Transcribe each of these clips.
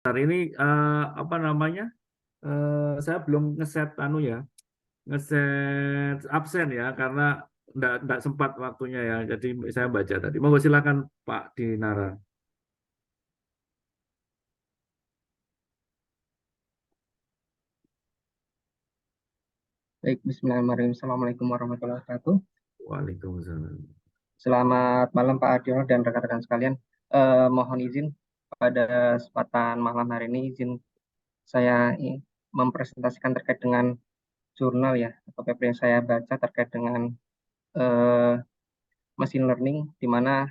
Bentar, ini apa namanya? Saya belum ngeset ngeset absen ya karena enggak sempat waktunya ya. Jadi saya baca tadi. Monggo silakan Pak Dinara. Baik, Bismillahirrahmanirrahim. Assalamualaikum warahmatullahi wabarakatuh. Waalaikumsalam. Selamat malam Pak Ardiono dan rekan-rekan sekalian. Mohon izin pada kesempatan malam hari ini, izin saya mempresentasikan terkait dengan jurnal ya, atau paper yang saya baca terkait dengan eh, machine learning, di mana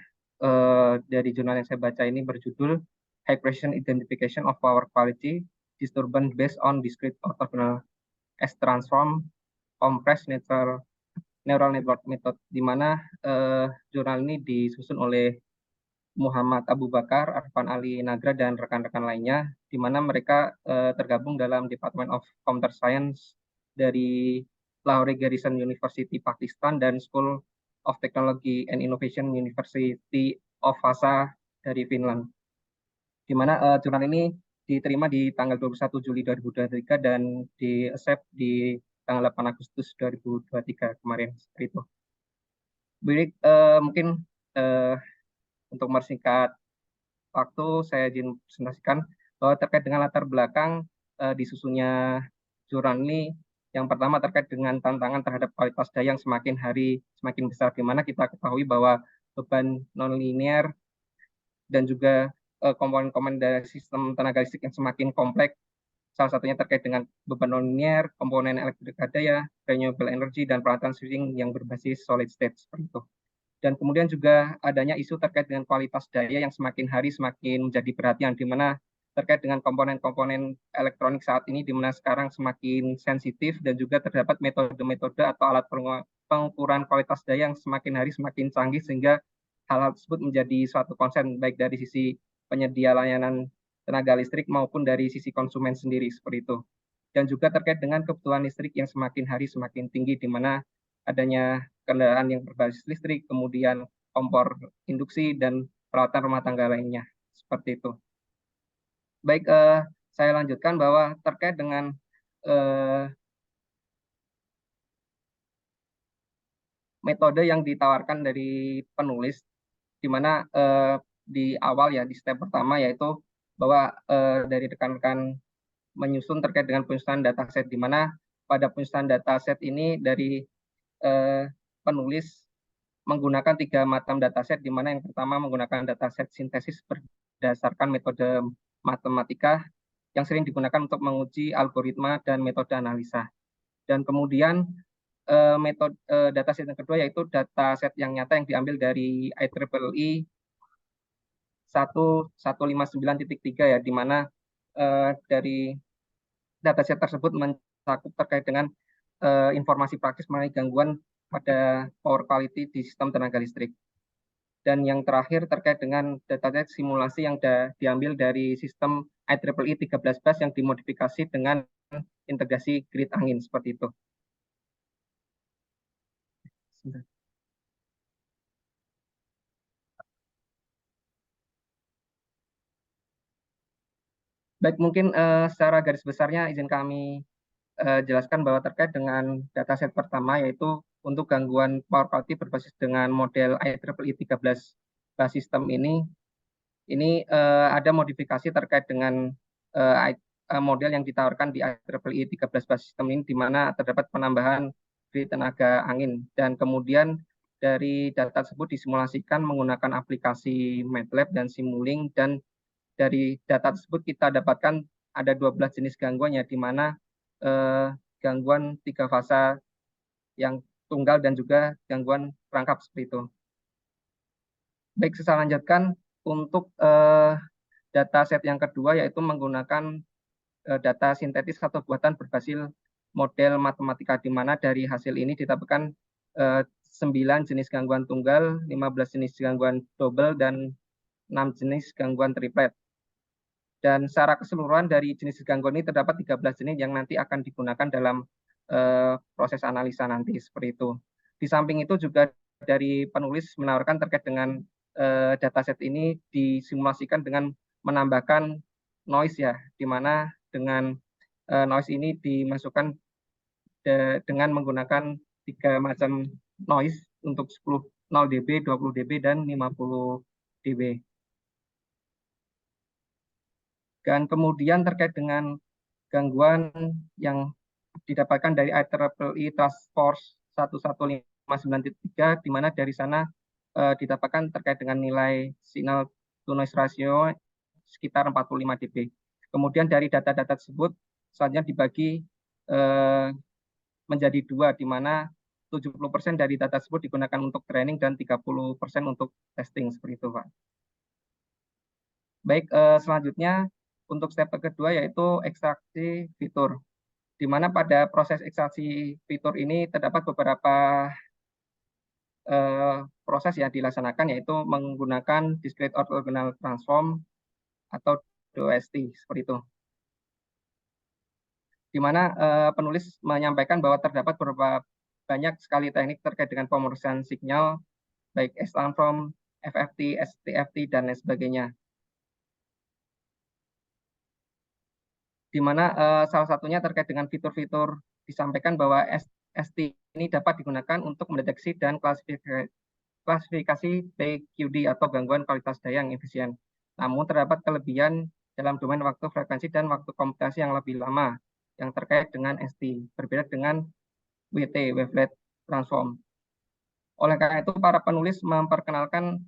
dari jurnal yang saya baca ini berjudul High Precision Identification of Power Quality Disturbance Based on Discrete Orthogonal S-Transform Compressed Neural Network Method, di mana jurnal ini disusun oleh Muhammad Abu Bakar, Arfan Ali Nagra, dan rekan-rekan lainnya, di mana mereka tergabung dalam Department of Computer Science dari Lahore Garrison University Pakistan dan School of Technology and Innovation University of Vasa dari Finland. Di mana jurnal ini diterima di tanggal 21 Juli 2023 dan di-accept di tanggal 8 Agustus 2023 kemarin. Seperti itu. Baik, mungkin eh, untuk mempersingkat waktu, saya izin presentasikan bahwa terkait dengan latar belakang disusunnya jurnal ini, yang pertama terkait dengan tantangan terhadap kualitas daya yang semakin hari semakin besar, di mana kita ketahui bahwa beban nonlinear dan juga komponen-komponen dari sistem tenaga listrik yang semakin kompleks, salah satunya terkait dengan beban nonlinear, komponen elektrik daya, renewable energy, dan peralatan switching yang berbasis solid state seperti itu. Dan kemudian juga adanya isu terkait dengan kualitas daya yang semakin hari semakin menjadi perhatian, di mana terkait dengan komponen-komponen elektronik saat ini, di mana sekarang semakin sensitif dan juga terdapat metode-metode atau alat pengukuran kualitas daya yang semakin hari semakin canggih, sehingga hal-hal tersebut menjadi suatu concern baik dari sisi penyedia layanan tenaga listrik maupun dari sisi konsumen sendiri seperti itu. Dan juga terkait dengan kebutuhan listrik yang semakin hari semakin tinggi, di mana adanya kendaraan yang berbasis listrik, kemudian kompor induksi, dan peralatan rumah tangga lainnya. Seperti itu. Baik, saya lanjutkan bahwa terkait dengan eh, metode yang ditawarkan dari penulis, di mana di awal ya, di step pertama, yaitu bahwa dari rekan-rekan menyusun terkait dengan penyusunan dataset, di mana pada penyusunan dataset ini dari eh, penulis menggunakan tiga macam dataset, di mana yang pertama menggunakan dataset sintesis berdasarkan metode matematika yang sering digunakan untuk menguji algoritma dan metode analisa. Dan kemudian metode dataset yang kedua yaitu dataset yang nyata yang diambil dari IEEE 1159.3 ya, di mana dari dataset tersebut mencakup terkait dengan informasi praktis mengenai gangguan pada power quality di sistem tenaga listrik. Dan yang terakhir terkait dengan dataset simulasi yang diambil dari sistem IEEE 13 yang dimodifikasi dengan integrasi grid angin seperti itu. Baik, mungkin secara garis besarnya izin kami jelaskan bahwa terkait dengan dataset pertama, yaitu untuk gangguan power quality berbasis dengan model IEEE 13 basis sistem ini ada modifikasi terkait dengan model yang ditawarkan di IEEE 13 basis sistem ini, di mana terdapat penambahan grid tenaga angin. Dan kemudian dari data tersebut disimulasikan menggunakan aplikasi MATLAB dan Simulink, dan dari data tersebut kita dapatkan ada 12 jenis gangguan ya, di mana gangguan tiga fasa yang tunggal dan juga gangguan perangkap seperti itu. Baik, saya lanjutkan untuk data set yang kedua, yaitu menggunakan data sintetis atau buatan berbasis model matematika, di mana dari hasil ini didapatkan 9 jenis gangguan tunggal, 15 jenis gangguan double, dan 6 jenis gangguan triplet. Dan secara keseluruhan dari jenis gangguan ini terdapat 13 jenis yang nanti akan digunakan dalam proses analisa nanti seperti itu. Di samping itu juga dari penulis menawarkan terkait dengan dataset ini disimulasikan dengan menambahkan noise ya, di mana dengan noise ini dimasukkan dengan menggunakan 3 macam noise untuk 0 dB, 20 dB, dan 50 dB. Dan kemudian terkait dengan gangguan yang didapatkan dari IEEE Task Force 11593, di mana dari sana didapatkan terkait dengan nilai signal to noise ratio sekitar 45 dB. Kemudian dari data-data tersebut selanjutnya dibagi menjadi dua, di mana 70% dari data tersebut digunakan untuk training dan 30% untuk testing, seperti itu, Pak. Baik, selanjutnya untuk step kedua yaitu ekstraksi fitur, di mana pada proses ekstraksi fitur ini terdapat beberapa proses yang dilaksanakan, yaitu menggunakan discrete orthogonal transform atau DOST, seperti itu. Di mana penulis menyampaikan bahwa terdapat beberapa banyak sekali teknik terkait dengan pemrosesan sinyal, baik S-transform, FFT, STFT, dan lain sebagainya. Di mana salah satunya terkait dengan fitur-fitur disampaikan bahwa ST ini dapat digunakan untuk mendeteksi dan klasifikasi PQD atau gangguan kualitas daya yang efisien. Namun terdapat kelebihan dalam domain waktu frekuensi dan waktu komputasi yang lebih lama yang terkait dengan ST, berbeda dengan WT, wavelet transform. Oleh karena itu, para penulis memperkenalkan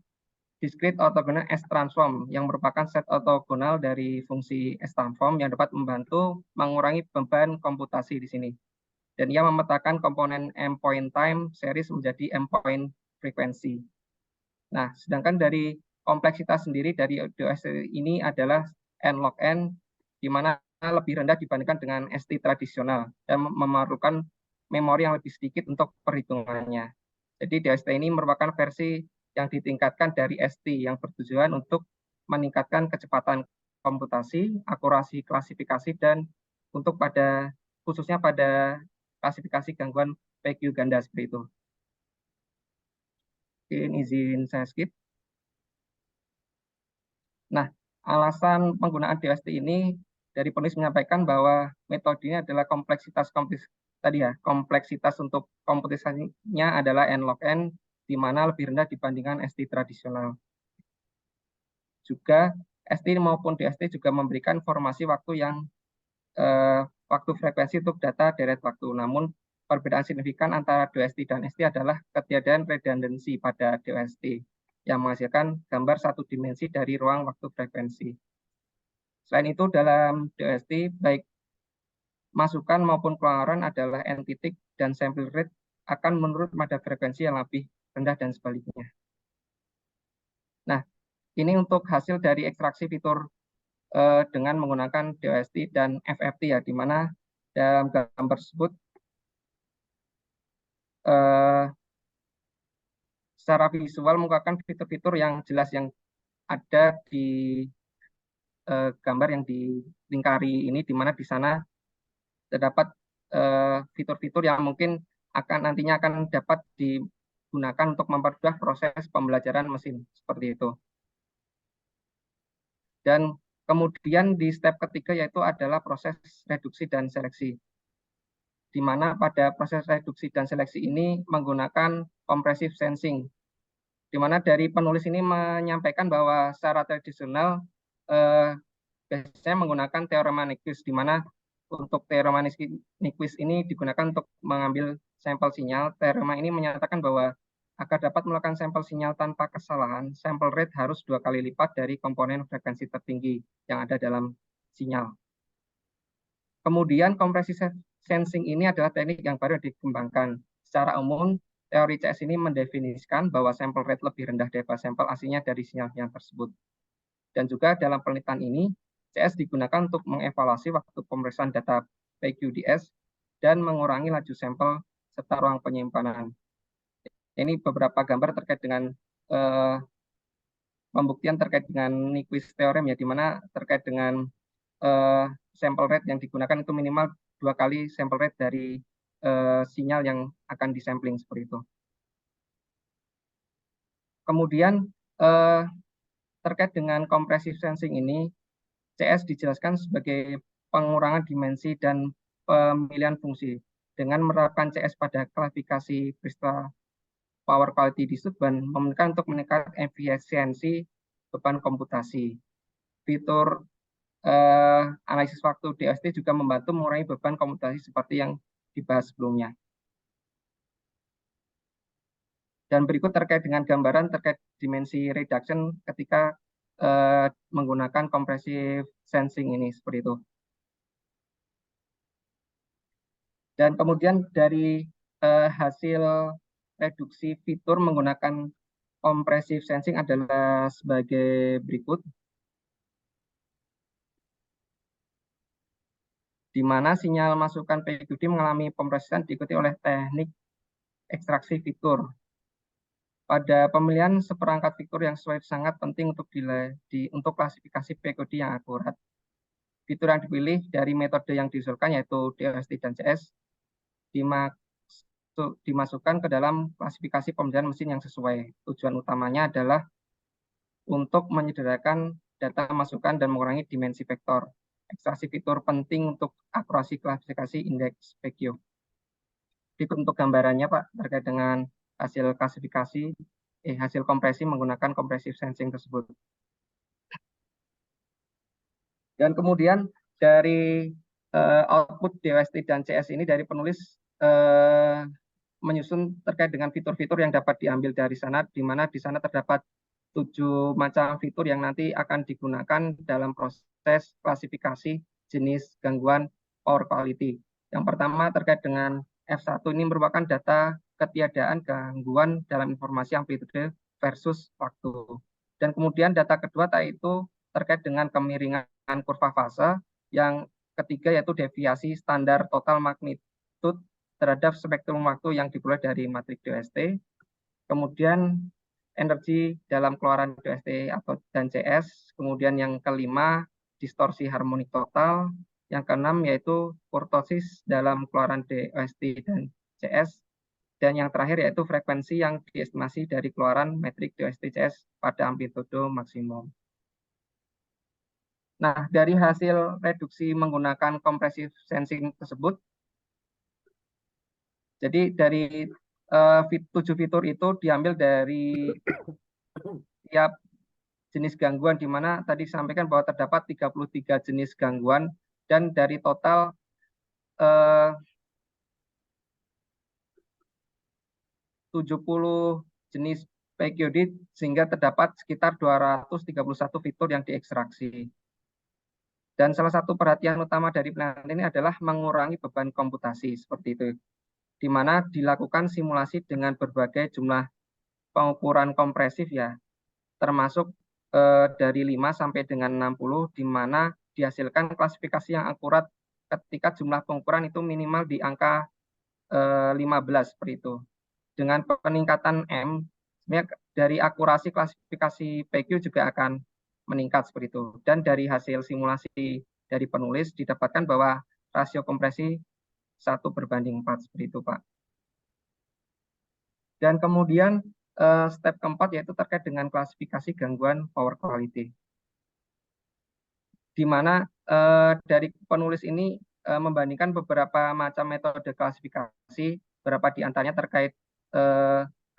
discrete orthogonal S-transform yang merupakan set ortogonal dari fungsi S-transform yang dapat membantu mengurangi beban komputasi di sini. Dan ia memetakan komponen M-point time series menjadi M-point frekuensi. Nah, sedangkan dari kompleksitas sendiri dari DOS ini adalah N log N, di mana lebih rendah dibandingkan dengan ST tradisional dan memerlukan memori yang lebih sedikit untuk perhitungannya. Jadi DST ini merupakan versi yang ditingkatkan dari ST yang bertujuan untuk meningkatkan kecepatan komputasi, akurasi klasifikasi, dan untuk khususnya pada klasifikasi gangguan PQ ganda seperti itu. Ini izin saya skip. Nah, alasan penggunaan DST ini dari penulis menyampaikan bahwa metode ini adalah kompleksitas untuk komputasinya adalah N log N, di mana lebih rendah dibandingkan ST tradisional. Juga ST maupun DST juga memberikan informasi waktu yang waktu frekuensi untuk data deret waktu. Namun perbedaan signifikan antara DST dan ST adalah ketiadaan redundancy pada DST yang menghasilkan gambar satu dimensi dari ruang waktu frekuensi. Selain itu, dalam DST, baik masukan maupun keluaran adalah N titik dan sample rate akan menurut pada frekuensi yang lebih rendah dan sebaliknya. Nah, ini untuk hasil dari ekstraksi fitur dengan menggunakan DOST dan FFT ya, di mana dalam gambar tersebut secara visual menggunakan fitur-fitur yang jelas yang ada di gambar yang dilingkari ini, di mana di sana terdapat fitur-fitur yang mungkin nantinya akan dapat digunakan untuk mempermudah proses pembelajaran mesin seperti itu. Dan kemudian di step ketiga yaitu adalah proses reduksi dan seleksi, di mana pada proses reduksi dan seleksi ini menggunakan compressive sensing, di mana dari penulis ini menyampaikan bahwa secara tradisional biasanya menggunakan teorema Nyquist, di mana untuk teorema Nyquist ini digunakan untuk mengambil sampel sinyal. Teorema ini menyatakan bahwa agar dapat melakukan sampel sinyal tanpa kesalahan, sampel rate harus 2 kali lipat dari komponen frekuensi tertinggi yang ada dalam sinyal. Kemudian compressive sensing ini adalah teknik yang baru dikembangkan. Secara umum, teori CS ini mendefinisikan bahwa sampel rate lebih rendah daripada sampel aslinya dari sinyal tersebut. Dan juga dalam penelitian ini, CS digunakan untuk mengevaluasi waktu pemeriksaan data PQDS dan mengurangi laju sampel serta ruang penyimpanan. Ini beberapa gambar terkait dengan pembuktian terkait dengan Nyquist theorem ya, di mana terkait dengan sampel rate yang digunakan itu minimal 2 kali sampel rate dari sinyal yang akan disampling seperti itu. Kemudian terkait dengan compressive sensing ini, CS dijelaskan sebagai pengurangan dimensi dan pemilihan fungsi dengan menerapkan CS pada klasifikasi peristiwa power quality dispute dan memungkinkan untuk meningkatkan efisiensi beban komputasi. Fitur analisis waktu DST juga membantu mengurangi beban komputasi seperti yang dibahas sebelumnya. Dan berikut terkait dengan gambaran terkait dimensi reduction ketika menggunakan compressive sensing ini seperti itu. Dan kemudian dari hasil reduksi fitur menggunakan compressive sensing adalah sebagai berikut, di mana sinyal masukan PQD mengalami pemrosesan diikuti oleh teknik ekstraksi fitur. Pada pemilihan seperangkat fitur yang sesuai sangat penting untuk untuk klasifikasi PQD yang akurat. Fitur yang dipilih dari metode yang diusulkan yaitu DOST dan CS dimasukkan ke dalam klasifikasi pemilihan mesin yang sesuai. Tujuan utamanya adalah untuk menyederhanakan data masukan dan mengurangi dimensi vektor. Ekstraksi fitur penting untuk akurasi klasifikasi indeks PQ. Untuk gambarannya Pak terkait dengan hasil klasifikasi, hasil kompresi menggunakan compressive sensing tersebut. Dan kemudian dari output DOST dan CS ini dari penulis menyusun terkait dengan fitur-fitur yang dapat diambil dari sana, di mana di sana terdapat 7 macam fitur yang nanti akan digunakan dalam proses klasifikasi jenis gangguan power quality. Yang pertama terkait dengan F1 ini merupakan data ketiadaan gangguan dalam informasi amplitude versus waktu. Dan kemudian data kedua yaitu terkait dengan kemiringan kurva fase, yang ketiga yaitu deviasi standar total magnitude terhadap spektrum waktu yang diperoleh dari matriks DOST. Kemudian energi dalam keluaran DOST dan CS. Kemudian yang kelima, distorsi harmonik total. Yang keenam yaitu kurtosis dalam keluaran DOST dan CS. Dan yang terakhir yaitu frekuensi yang diestimasi dari keluaran metrik DOST CS pada amplitudo maksimum. Nah, dari hasil reduksi menggunakan compressive sensing tersebut, jadi dari 7 fitur itu diambil dari tiap jenis gangguan, di mana tadi disampaikan bahwa terdapat 33 jenis gangguan, dan dari total 70 jenis PQD, sehingga terdapat sekitar 231 fitur yang diekstraksi. Dan salah satu perhatian utama dari penelitian ini adalah mengurangi beban komputasi seperti itu, di mana dilakukan simulasi dengan berbagai jumlah pengukuran kompresif ya, termasuk dari 5 sampai dengan 60, di mana dihasilkan klasifikasi yang akurat ketika jumlah pengukuran itu minimal di angka 15 seperti itu. Dengan peningkatan M, dari akurasi klasifikasi PQ juga akan meningkat seperti itu. Dan dari hasil simulasi dari penulis didapatkan bahwa rasio kompresi 1:4 seperti itu, Pak. Dan kemudian step keempat yaitu terkait dengan klasifikasi gangguan power quality. Di mana dari penulis ini membandingkan beberapa macam metode klasifikasi, beberapa di antaranya terkait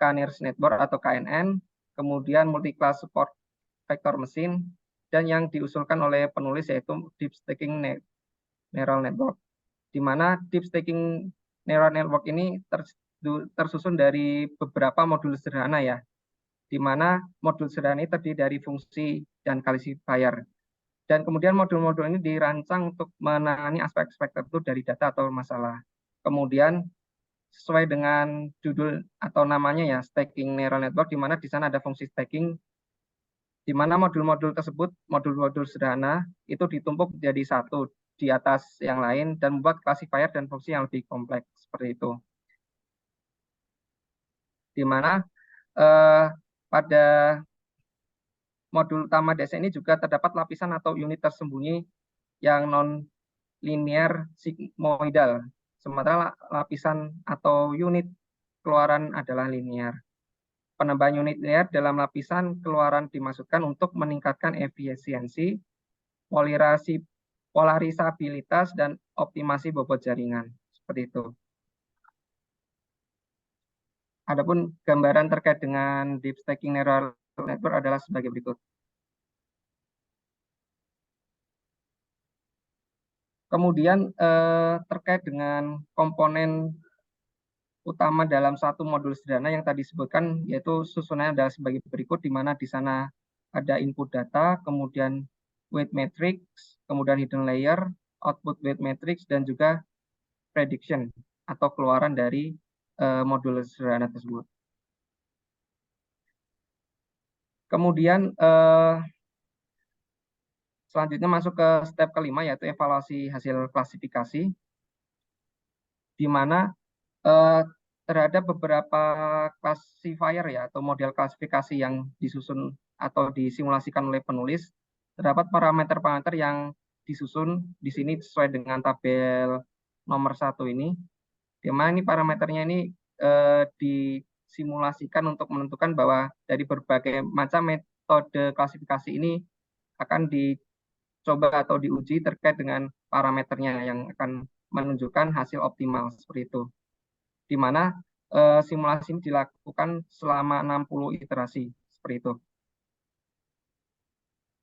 K-nearest network atau KNN, kemudian multi-class support vector mesin, dan yang diusulkan oleh penulis yaitu deep stacking neural network, di mana deep stacking neural network ini tersusun dari beberapa modul sederhana ya, di mana modul sederhana ini terdiri dari fungsi dan classifier. Dan kemudian modul-modul ini dirancang untuk menangani aspek-aspek tertentu dari data atau masalah. Kemudian sesuai dengan judul atau namanya ya, stacking neural network, di mana di sana ada fungsi stacking, di mana modul-modul tersebut, modul-modul sederhana itu ditumpuk jadi satu di atas yang lain dan membuat classifier dan fungsi yang lebih kompleks seperti itu. Di mana pada modul utama DSN ini juga terdapat lapisan atau unit tersembunyi yang non-linear sigmoidal, sementara lapisan atau unit keluaran adalah linear. Penambahan unit linear dalam lapisan keluaran dimaksudkan untuk meningkatkan efisiensi polarisabilitas dan optimasi bobot jaringan. Seperti itu. Adapun gambaran terkait dengan deep stacking neural network adalah sebagai berikut. Kemudian terkait dengan komponen utama dalam satu modul sederhana yang tadi disebutkan, yaitu susunannya adalah sebagai berikut, di mana di sana ada input data, kemudian weight matrix, kemudian hidden layer, output weight matrix, dan juga prediction atau keluaran dari modul sederhana tersebut. Kemudian selanjutnya masuk ke step kelima, yaitu evaluasi hasil klasifikasi, di mana terhadap beberapa classifier ya atau model klasifikasi yang disusun atau disimulasikan oleh penulis, terdapat parameter-parameter yang disusun di sini sesuai dengan tabel nomor 1 ini, di mana ini parameternya ini disimulasikan untuk menentukan bahwa dari berbagai macam metode klasifikasi ini akan dicoba atau diuji terkait dengan parameternya yang akan menunjukkan hasil optimal seperti itu. Di mana simulasi ini dilakukan selama 60 iterasi seperti itu.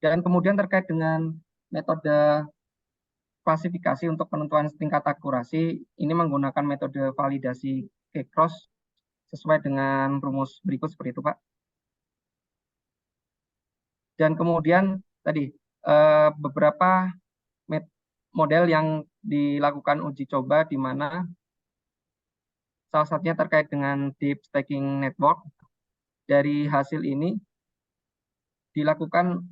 Dan kemudian terkait dengan metode klasifikasi untuk penentuan tingkat akurasi, ini menggunakan metode validasi K-cross sesuai dengan rumus berikut seperti itu, Pak. Dan kemudian tadi beberapa model yang dilakukan uji coba, di mana salah satunya terkait dengan deep stacking network. Dari hasil ini dilakukan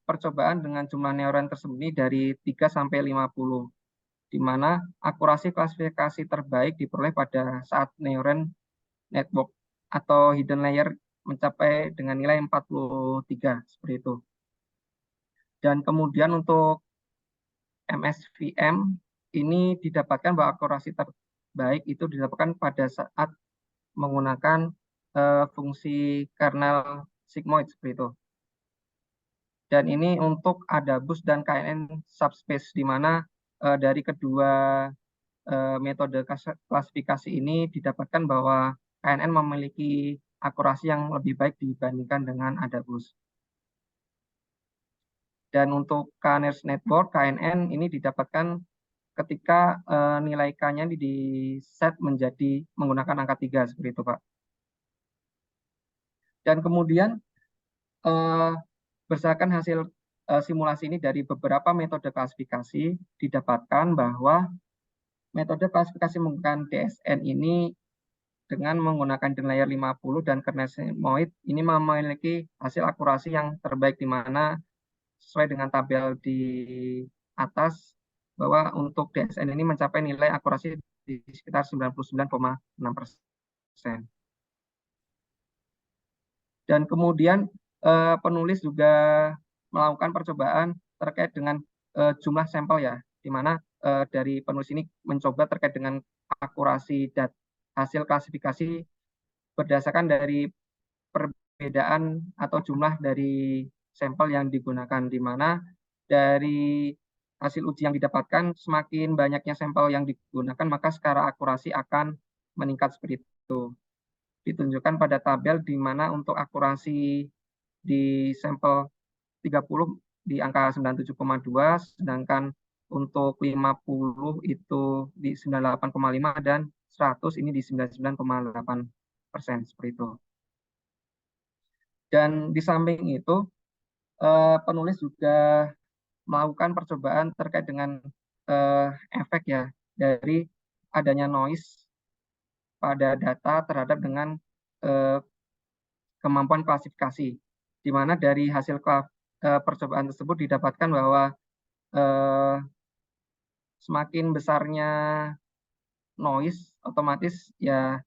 percobaan dengan jumlah neuron tersembunyi dari 3 sampai 50, di mana akurasi klasifikasi terbaik diperoleh pada saat neuron network atau hidden layer mencapai dengan nilai 43 seperti itu. Dan kemudian untuk MSVM ini didapatkan bahwa akurasi terbaik itu didapatkan pada saat menggunakan fungsi kernel sigmoid seperti itu. Dan ini untuk ADABUS dan KNN subspace, di mana dari kedua metode klasifikasi ini didapatkan bahwa KNN memiliki akurasi yang lebih baik dibandingkan dengan ADABUS. Dan untuk K-nearest network, KNN ini didapatkan ketika nilai K-nya di-set menjadi menggunakan angka 3 seperti itu, Pak. Dan kemudian berdasarkan hasil simulasi ini dari beberapa metode klasifikasi, didapatkan bahwa metode klasifikasi menggunakan DSN ini dengan menggunakan hidden layer 50 dan kernel sigmoid ini memiliki hasil akurasi yang terbaik, di mana sesuai dengan tabel di atas bahwa untuk DSN ini mencapai nilai akurasi di sekitar 99,6%. Dan kemudian penulis juga melakukan percobaan terkait dengan jumlah sampel ya, di mana dari penulis ini mencoba terkait dengan akurasi dan hasil klasifikasi berdasarkan dari perbedaan atau jumlah dari sampel yang digunakan, di mana dari hasil uji yang didapatkan semakin banyaknya sampel yang digunakan maka secara akurasi akan meningkat seperti itu. Ditunjukkan pada tabel di mana untuk akurasi di sampel 30 di angka 97,2, sedangkan untuk 50 itu di 98,5 dan 100 ini di 99,8% seperti itu. Dan di samping itu penulis juga melakukan percobaan terkait dengan efek ya dari adanya noise pada data terhadap dengan kemampuan klasifikasi, di mana dari hasil percobaan tersebut didapatkan bahwa semakin besarnya noise, otomatis ya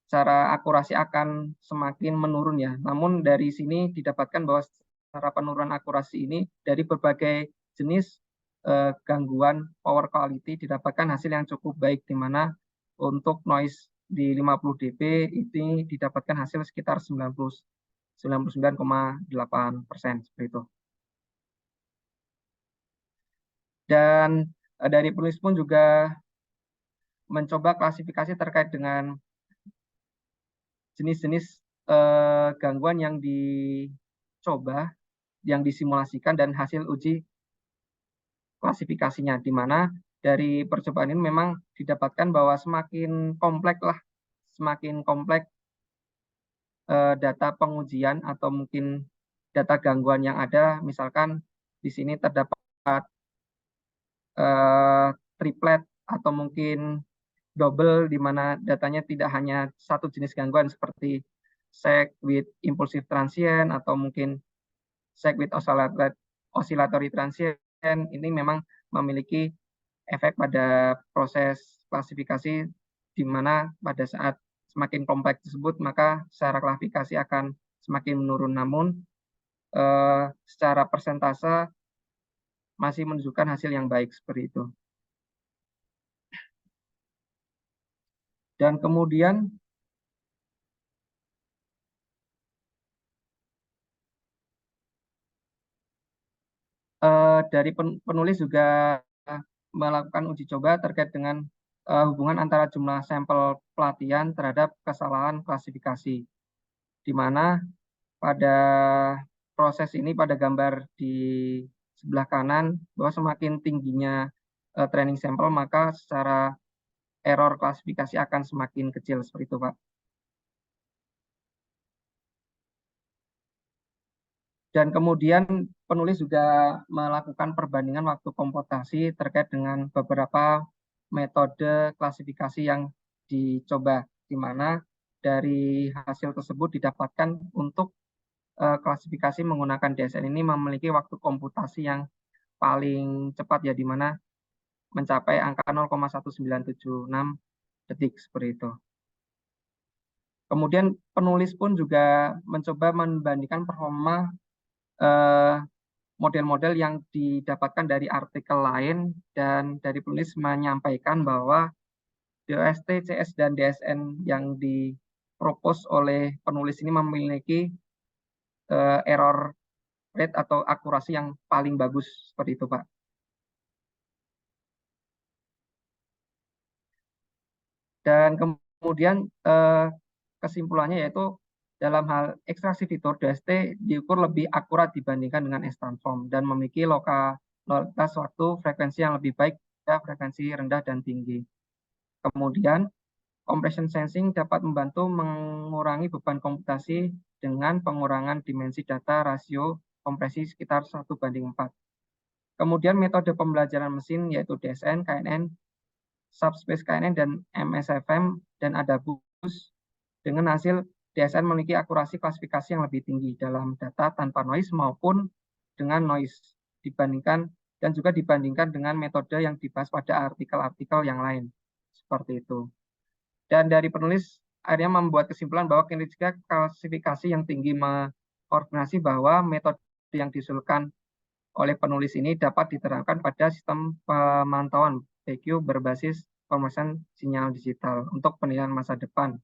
secara akurasi akan semakin menurun ya. Namun dari sini didapatkan bahwa secara penurunan akurasi ini dari berbagai jenis gangguan power quality didapatkan hasil yang cukup baik, di mana untuk noise di 50 dB ini didapatkan hasil sekitar 99,8% seperti itu. Dan dari penulis pun juga mencoba klasifikasi terkait dengan jenis-jenis gangguan yang dicoba, yang disimulasikan dan hasil uji klasifikasinya, di mana dari percobaan ini memang didapatkan bahwa semakin kompleks data pengujian atau mungkin data gangguan yang ada, misalkan di sini terdapat triplet atau mungkin double, di mana datanya tidak hanya satu jenis gangguan seperti SEC with impulsive transient atau mungkin SEC with oscillatory transient. Ini memang memiliki efek pada proses klasifikasi, di mana pada saat semakin kompleks tersebut maka secara klasifikasi akan semakin menurun, namun secara persentase masih menunjukkan hasil yang baik seperti itu. Dan kemudian dari penulis juga melakukan uji coba terkait dengan hubungan antara jumlah sampel pelatihan terhadap kesalahan klasifikasi, di mana pada proses ini, pada gambar di sebelah kanan, bahwa semakin tingginya training sampel maka secara error klasifikasi akan semakin kecil seperti itu, Pak. Dan kemudian penulis juga melakukan perbandingan waktu komputasi terkait dengan beberapa metode klasifikasi yang dicoba, di mana dari hasil tersebut didapatkan untuk klasifikasi menggunakan DSN ini memiliki waktu komputasi yang paling cepat, ya, di mana mencapai angka 0,1976 detik seperti itu. Kemudian penulis pun juga mencoba membandingkan performa model-model yang didapatkan dari artikel lain, dan dari penulis menyampaikan bahwa DOST, CS, dan DSN yang dipropos oleh penulis ini memiliki error rate atau akurasi yang paling bagus seperti itu, Pak. Dan kemudian kesimpulannya yaitu dalam hal ekstraksi fitur, DST diukur lebih akurat dibandingkan dengan S-transform dan memiliki lokalitas waktu frekuensi yang lebih baik pada frekuensi rendah dan tinggi. Kemudian compression sensing dapat membantu mengurangi beban komputasi dengan pengurangan dimensi data rasio kompresi sekitar 1:4. Kemudian metode pembelajaran mesin yaitu DSN, KNN, Subspace KNN, dan MSFM, dan ADABUS. Dengan hasil DSN memiliki akurasi klasifikasi yang lebih tinggi dalam data tanpa noise maupun dengan noise dan juga dibandingkan dengan metode yang dibahas pada artikel-artikel yang lain seperti itu. Dan dari penulis akhirnya membuat kesimpulan bahwa kinerja klasifikasi yang tinggi mengkoordinasi bahwa metode yang diusulkan oleh penulis ini dapat diterapkan pada sistem pemantauan PQ berbasis pemrosesan sinyal digital untuk penilaian masa depan.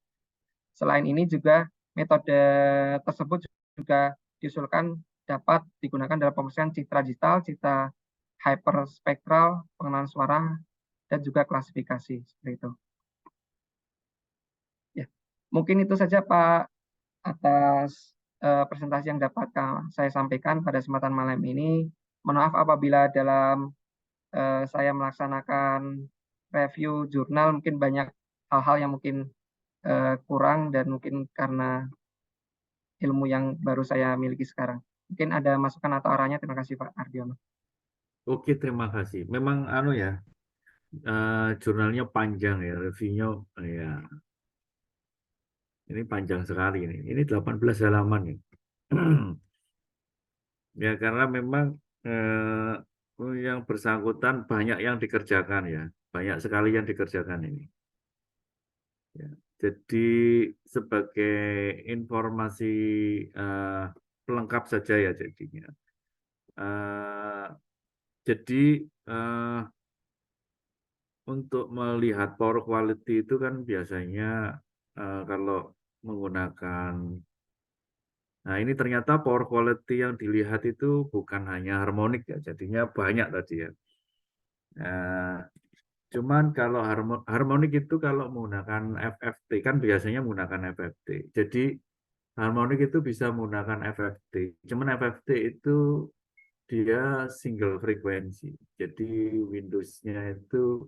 Selain ini juga metode tersebut juga diusulkan dapat digunakan dalam pemrosesan citra digital, citra hyperspektral, pengenalan suara, dan juga klasifikasi seperti itu. Ya, mungkin itu saja, Pak, atas presentasi yang dapat saya sampaikan pada kesempatan malam ini. Mohon maaf apabila dalam saya melaksanakan review jurnal mungkin banyak hal-hal yang mungkin kurang, dan mungkin karena ilmu yang baru saya miliki sekarang. Mungkin ada masukan atau arahnya. Terima kasih, Pak Ardiono. Oke, terima kasih. Memang ya, jurnalnya panjang ya, reviewnya ya. Ini panjang sekali ini. Ini 18 halaman ya. Ya, karena memang yang bersangkutan banyak yang dikerjakan ya. Banyak sekali yang dikerjakan ini. Ya. Jadi sebagai informasi pelengkap saja ya jadinya. Jadi untuk melihat power quality itu kan biasanya kalau menggunakan, nah ini ternyata power quality yang dilihat itu bukan hanya harmonik ya, jadinya banyak tadi ya. Nah, cuman kalau harmonik itu kalau menggunakan FFT kan biasanya menggunakan FFT. Jadi harmonik itu bisa menggunakan FFT. Cuman FFT itu dia single frekuensi. Jadi Windows-nya itu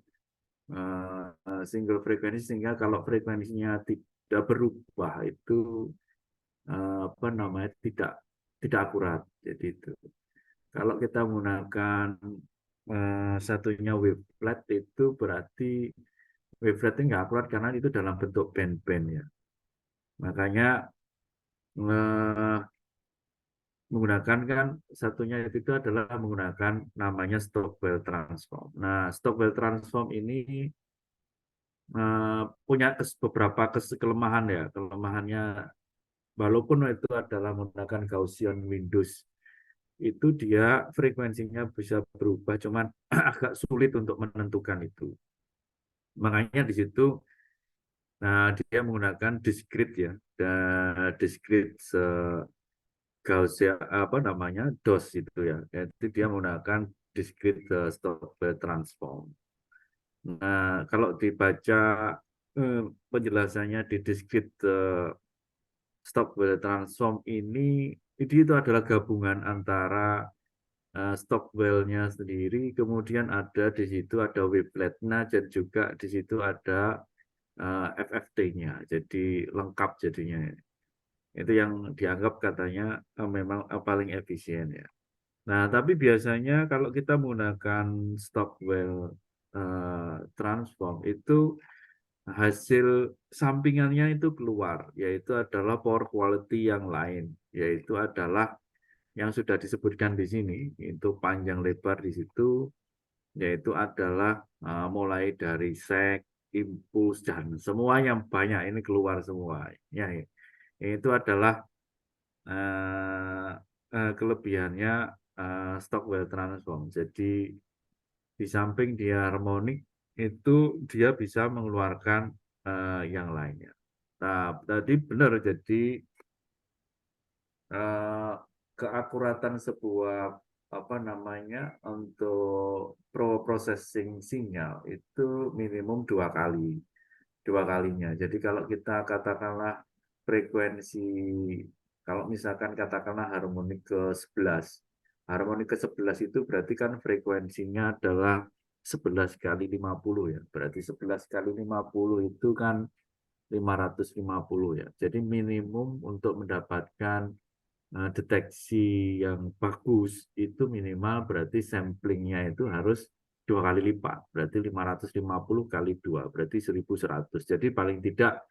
single frekuensi sehingga kalau frekuensinya tidak berubah itu apa namanya tidak akurat. Jadi itu. Kalau kita menggunakan satunya wavelet itu berarti wavelet itu nggak akurat karena itu dalam bentuk band-band ya. Makanya eh, menggunakan kan satunya itu adalah menggunakan namanya Stockwell transform. Nah, Stockwell transform ini punya beberapa kelemahan ya. Kelemahannya walaupun itu adalah menggunakan Gaussian Windows itu dia frekuensinya bisa berubah, cuman agak sulit untuk menentukan itu. Makanya di situ dia menggunakan discrete ya, dan discrete Gaussian apa namanya DOS itu ya. Jadi dia menggunakan discrete Stockwell transform. Nah, kalau dibaca penjelasannya di discrete Stockwell transform ini itu adalah gabungan antara Stockwell-nya sendiri, kemudian ada di situ ada wavelet-nya dan juga di situ ada FFT-nya. Jadi lengkap jadinya. Itu yang dianggap katanya memang paling efisien ya. Nah, tapi biasanya kalau kita menggunakan Stockwell transform itu hasil sampingannya itu keluar, yaitu adalah power quality yang lain, yaitu adalah yang sudah disebutkan di sini, itu panjang lebar di situ, yaitu adalah mulai dari sek, impuls, dan semua yang banyak ini keluar semua. Ya, itu adalah kelebihannya Stockwell transform. Jadi di samping dia harmonik, itu dia bisa mengeluarkan yang lainnya. Nah, tadi benar, jadi eh, keakuratan sebuah apa namanya untuk processing sinyal itu minimum dua kalinya. Jadi kalau kita katakanlah frekuensi, kalau misalkan katakanlah harmonik ke 11, harmonik ke 11 itu berarti kan frekuensinya adalah 11 kali 50 ya. Berarti 11 kali 50 itu kan 550 ya. Jadi minimum untuk mendapatkan deteksi yang bagus itu minimal berarti samplingnya itu harus dua kali lipat, berarti 550 kali dua, berarti 1100. Jadi paling tidak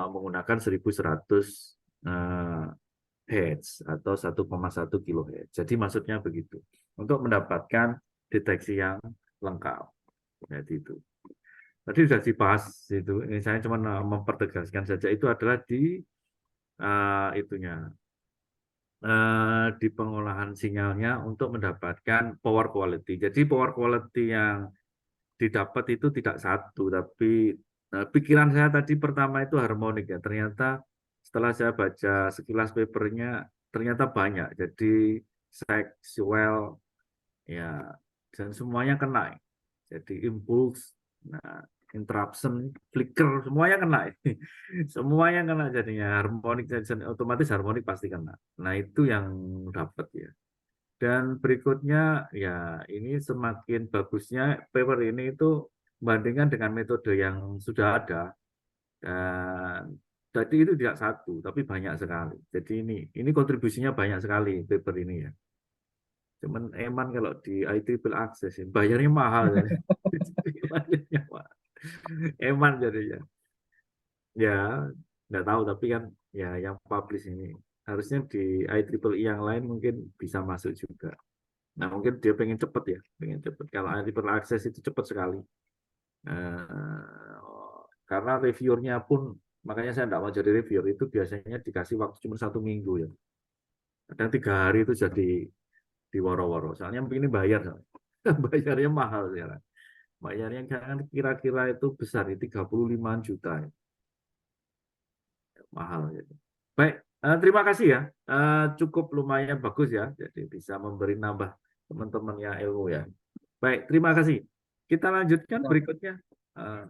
menggunakan 1100 Hz atau 1,1 kHz. Jadi maksudnya begitu untuk mendapatkan deteksi yang lengkap. Jadi itu. Tadi sudah dibahas itu. Ini saya cuma mempertegaskan saja itu adalah di itunya di pengolahan sinyalnya untuk mendapatkan power quality. Jadi power quality yang didapat itu tidak satu, tapi pikiran saya tadi pertama itu harmonik ya. Ternyata setelah saya baca sekilas papernya ternyata banyak. Jadi sexual ya dan semuanya kena. Jadi impuls, nah, interruption, flicker semuanya kena. Semuanya kena jadinya harmonik dan otomatis harmonik pasti kena. Nah, itu yang dapat ya. Dan berikutnya ya ini semakin bagusnya paper ini itu bandingkan dengan metode yang sudah ada dan jadi itu tidak satu tapi banyak sekali. Jadi ini kontribusinya banyak sekali paper ini ya. Cuman eman kalau di IEEE Access ya, bayarnya mahal. Jadi. Bayarnya mahal. Eman jadinya. Ya, nggak tahu tapi kan ya yang publish ini harusnya di IEEE yang lain mungkin bisa masuk juga. Nah mungkin dia pengen cepet ya, pengen cepet. Kalau IEEE Access itu cepet sekali. Karena reviewernya pun makanya saya nggak mau jadi reviewer itu biasanya dikasih waktu cuma 1 minggu ya. Kadang 3 hari itu jadi di woro-woro. Soalnya ini bayar, bayarnya mahal sekarang. Bayarnya kan kira-kira itu besar, 35 juta. Ya. Mahal. Gitu. Baik, terima kasih ya. Cukup lumayan bagus ya. Jadi bisa memberi nambah teman-teman yang ilmu ya. Baik, terima kasih. Kita lanjutkan Ya, berikutnya. Eh,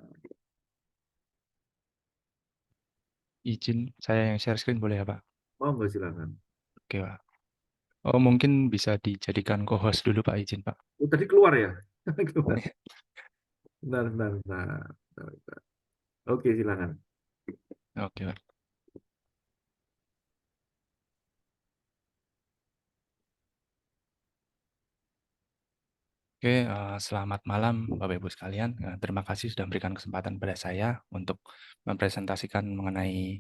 Izin saya yang share screen boleh ya Pak? Monggo silakan. Oke Pak. Oh mungkin bisa dijadikan co-host dulu Pak, izin Pak. Oh, tadi keluar ya? Keluar. Bentar, bentar, bentar. Bentar. Oke, silakan. Oke Pak. Oke, selamat malam Bapak Ibu sekalian. Terima kasih sudah memberikan kesempatan pada saya untuk mempresentasikan mengenai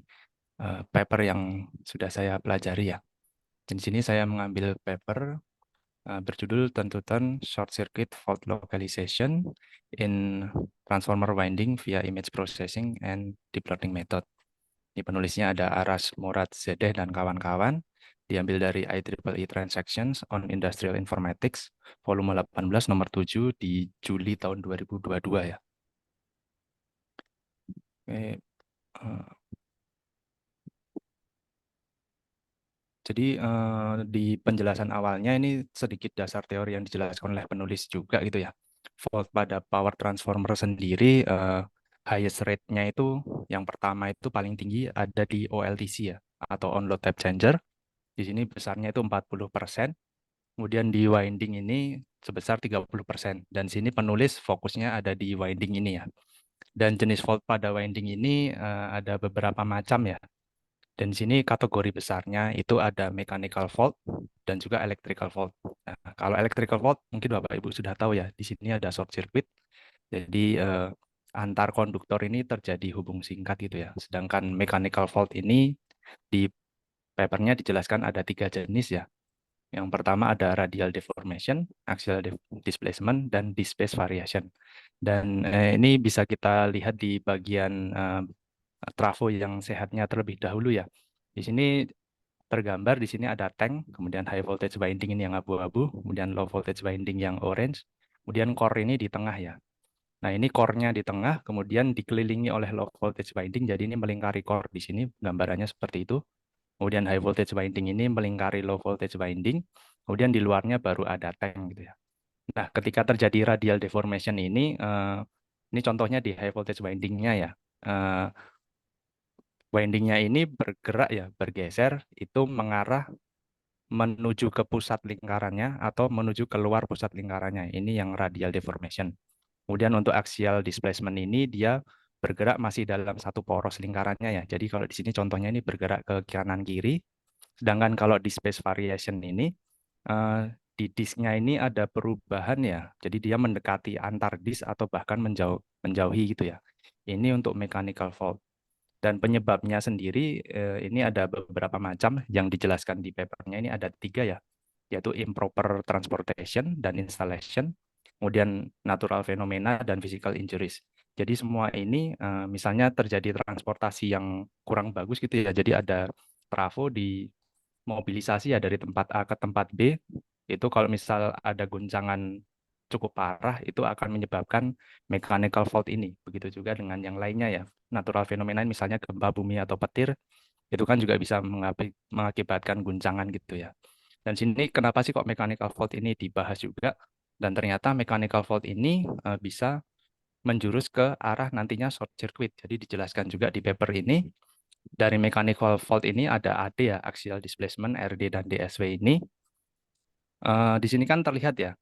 paper yang sudah saya pelajari ya. Di sini saya mengambil paper berjudul Tuntutan Short Circuit Fault Localization in Transformer Winding via Image Processing and Deep Learning Method. Ini penulisnya ada Aras Murad Zedeh dan kawan-kawan. Diambil dari IEEE Transactions on Industrial Informatics, volume 18 nomor 7 di Juli tahun 2022 ya. Oke, jadi di penjelasan awalnya ini sedikit dasar teori yang dijelaskan oleh penulis juga gitu ya. Fault pada power transformer sendiri, highest rate-nya itu yang pertama itu paling tinggi ada di OLTC ya, atau on load tap changer. Di sini besarnya itu 40%, kemudian di winding ini sebesar 30%. Dan sini penulis fokusnya ada di winding ini ya. Dan jenis fault pada winding ini ada beberapa macam ya. Dan di sini kategori besarnya itu ada mechanical fault dan juga electrical fault. Nah, kalau electrical fault mungkin Bapak Ibu sudah tahu ya, di sini ada short circuit. Jadi antar konduktor ini terjadi hubung singkat gitu ya. Sedangkan mechanical fault ini di papernya dijelaskan ada 3 jenis ya. Yang pertama ada radial deformation, axial displacement, dan displace variation. Dan ini bisa kita lihat di bagian trafo yang sehatnya terlebih dahulu ya. Di sini tergambar, di sini ada tank, kemudian high voltage winding ini yang abu-abu, kemudian low voltage winding yang orange, kemudian core ini di tengah ya. Nah ini core-nya di tengah, kemudian dikelilingi oleh low voltage winding, jadi ini melingkari core di sini, gambarannya seperti itu. Kemudian high voltage winding ini melingkari low voltage winding, kemudian di luarnya baru ada tank gitu ya. Nah ketika terjadi radial deformation ini contohnya di high voltage winding-nya ya. Winding-nya ini bergerak ya, bergeser, itu mengarah menuju ke pusat lingkarannya atau menuju keluar pusat lingkarannya. Ini yang radial deformation. Kemudian untuk axial displacement ini dia bergerak masih dalam satu poros lingkarannya ya. Jadi kalau di sini contohnya ini bergerak ke kanan kiri. Sedangkan kalau di space variation ini di disknya ini ada perubahan ya. Jadi dia mendekati antar disk atau bahkan menjauhi gitu ya. Ini untuk mechanical fault. Dan penyebabnya sendiri ini ada beberapa macam yang dijelaskan di papernya, ini ada 3 ya, yaitu improper transportation dan installation, kemudian natural phenomena dan physical injuries. Jadi semua ini misalnya terjadi transportasi yang kurang bagus gitu ya, jadi ada trafo di mobilisasi ya dari tempat A ke tempat B, itu kalau misal ada guncangan cukup parah itu akan menyebabkan mechanical fault ini. Begitu juga dengan yang lainnya ya. Natural fenomena misalnya gempa bumi atau petir itu kan juga bisa mengakibatkan guncangan gitu ya. Dan sini kenapa sih kok mechanical fault ini dibahas juga? Dan ternyata mechanical fault ini bisa menjurus ke arah nantinya short circuit. Jadi dijelaskan juga di paper ini dari mechanical fault ini ada AD ya, axial displacement, RD dan DSW ini. Di sini kan terlihat ya,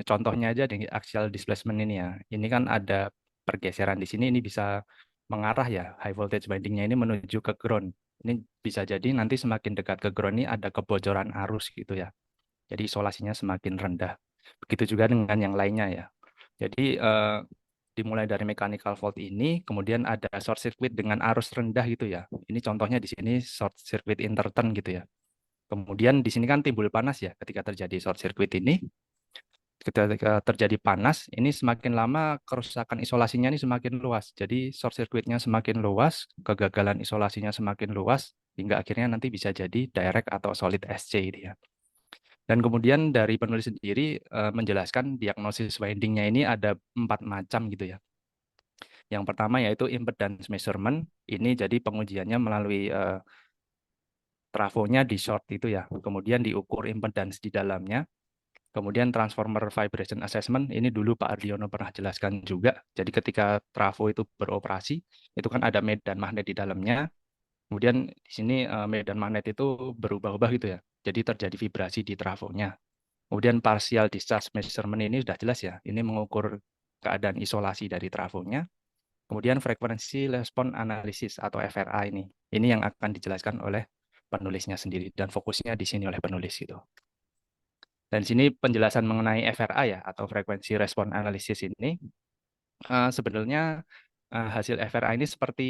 contohnya aja di axial displacement ini ya. Ini kan ada pergeseran di sini, ini bisa mengarah ya, high voltage winding-nya ini menuju ke ground. Ini bisa jadi nanti semakin dekat ke ground ini ada kebocoran arus gitu ya. Jadi isolasinya semakin rendah. Begitu juga dengan yang lainnya ya. Jadi dimulai dari mechanical fault ini, kemudian ada short circuit dengan arus rendah gitu ya. Ini contohnya di sini short circuit interturn gitu ya. Kemudian di sini kan timbul panas ya ketika terjadi short circuit ini. Ketika terjadi panas, ini semakin lama kerusakan isolasinya ini semakin luas. Jadi short circuitnya semakin luas, kegagalan isolasinya semakin luas, hingga akhirnya nanti bisa jadi direct atau solid SC gitu ya. Dan kemudian dari penulis sendiri menjelaskan diagnosis winding-nya ini ada 4 macam gitu ya. Yang pertama yaitu impedance measurement. Ini jadi pengujiannya melalui trafonya di short itu ya. Kemudian diukur impedance di dalamnya. Kemudian transformer vibration assessment, ini dulu Pak Ardiono pernah jelaskan juga. Jadi ketika trafo itu beroperasi, itu kan ada medan magnet di dalamnya. Kemudian di sini medan magnet itu berubah-ubah gitu ya. Jadi terjadi vibrasi di trafonya. Kemudian partial discharge measurement ini sudah jelas ya. Ini mengukur keadaan isolasi dari trafonya. Kemudian frekuensi respon analisis atau FRA ini. Ini yang akan dijelaskan oleh penulisnya sendiri dan fokusnya di sini oleh penulis itu. Dan sini penjelasan mengenai FRA ya atau frekuensi respon analisis ini sebenarnya hasil FRA ini seperti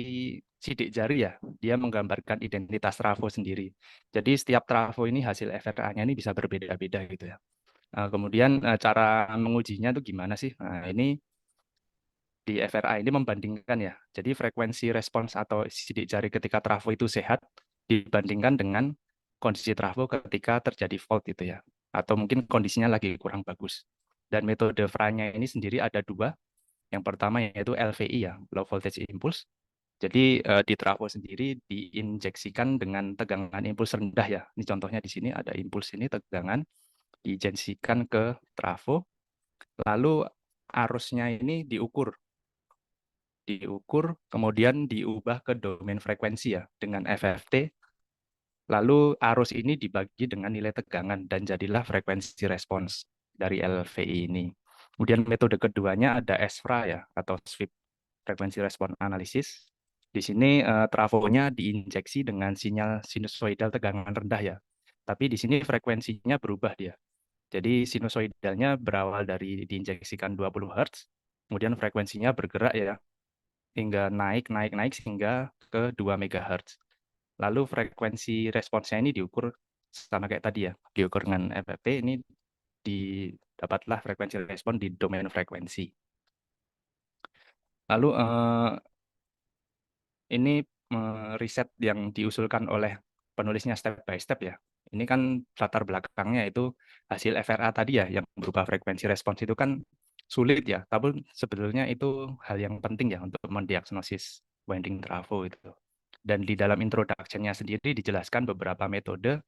sidik jari ya, dia menggambarkan identitas trafo sendiri. Jadi setiap trafo ini hasil FRA-nya ini bisa berbeda-beda gitu ya. Kemudian cara mengujinya itu gimana sih? Nah, ini di FRA ini membandingkan ya. Jadi frekuensi respons atau sidik jari ketika trafo itu sehat dibandingkan dengan kondisi trafo ketika terjadi fault itu ya. Atau mungkin kondisinya lagi kurang bagus. Dan metode FRA-nya ini sendiri ada dua. Yang pertama yaitu LVI ya, Low Voltage Impulse. Jadi di trafo sendiri diinjeksikan dengan tegangan impuls rendah ya. Ini contohnya di sini ada impuls ini tegangan diinjeksikan ke trafo. Lalu arusnya ini diukur, kemudian diubah ke domain frekuensi ya dengan FFT. Lalu arus ini dibagi dengan nilai tegangan dan jadilah frekuensi respons dari LVI ini. Kemudian metode keduanya ada SFRA ya atau Sweep Frequency Response Analysis. Di sini trafonya diinjeksi dengan sinyal sinusoidal tegangan rendah ya. Tapi di sini frekuensinya berubah dia. Jadi sinusoidalnya berawal dari diinjeksikan 20 Hz, kemudian frekuensinya bergerak ya hingga naik sehingga ke 2 MHz. Lalu frekuensi responsnya ini diukur sama kayak tadi ya, diukur dengan FFT ini didapatlah frekuensi respon di domain frekuensi. Lalu ini riset yang diusulkan oleh penulisnya step by step ya. Ini kan latar belakangnya itu hasil FRA tadi ya, yang berupa frekuensi respons itu kan sulit ya, tapi sebetulnya itu hal yang penting ya untuk mendiagnosis winding trafo itu. Dan di dalam introduction-nya sendiri dijelaskan beberapa metode.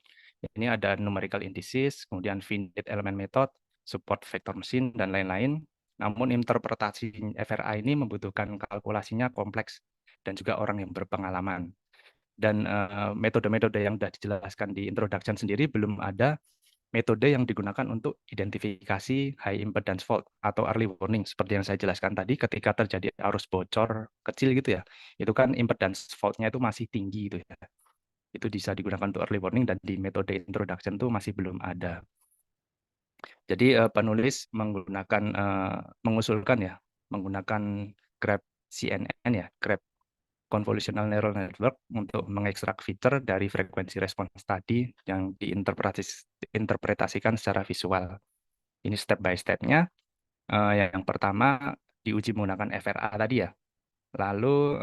Ini ada numerical indices, kemudian finite element method, support vector machine, dan lain-lain. Namun interpretasi FRA ini membutuhkan kalkulasinya kompleks dan juga orang yang berpengalaman. Dan metode-metode yang sudah dijelaskan di introduction sendiri belum ada metode yang digunakan untuk identifikasi high impedance fault atau early warning seperti yang saya jelaskan tadi ketika terjadi arus bocor kecil gitu ya. Itu kan impedance fault-nya itu masih tinggi gitu ya. Itu bisa digunakan untuk early warning dan di metode introduction itu masih belum ada. Jadi penulis mengusulkan ya menggunakan grep CNN ya, grep convolutional neural network untuk mengekstrak fitur dari frekuensi respons tadi yang diinterpretasikan secara visual. Ini step by step-nya. Yang pertama diuji menggunakan FRA tadi ya. Lalu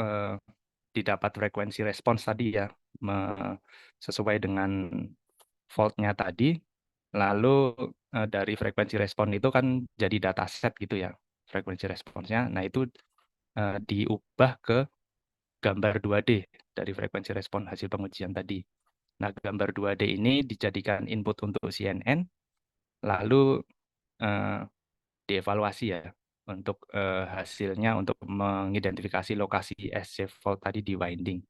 didapat frekuensi respons tadi ya, sesuai dengan fault-nya tadi. Lalu dari frekuensi respon itu kan jadi dataset gitu ya, frekuensi responsnya. Nah itu diubah ke gambar 2D dari frekuensi respon hasil pengujian tadi. Nah, gambar 2D ini dijadikan input untuk CNN, lalu dievaluasi ya untuk hasilnya untuk mengidentifikasi lokasi SC fault tadi di winding.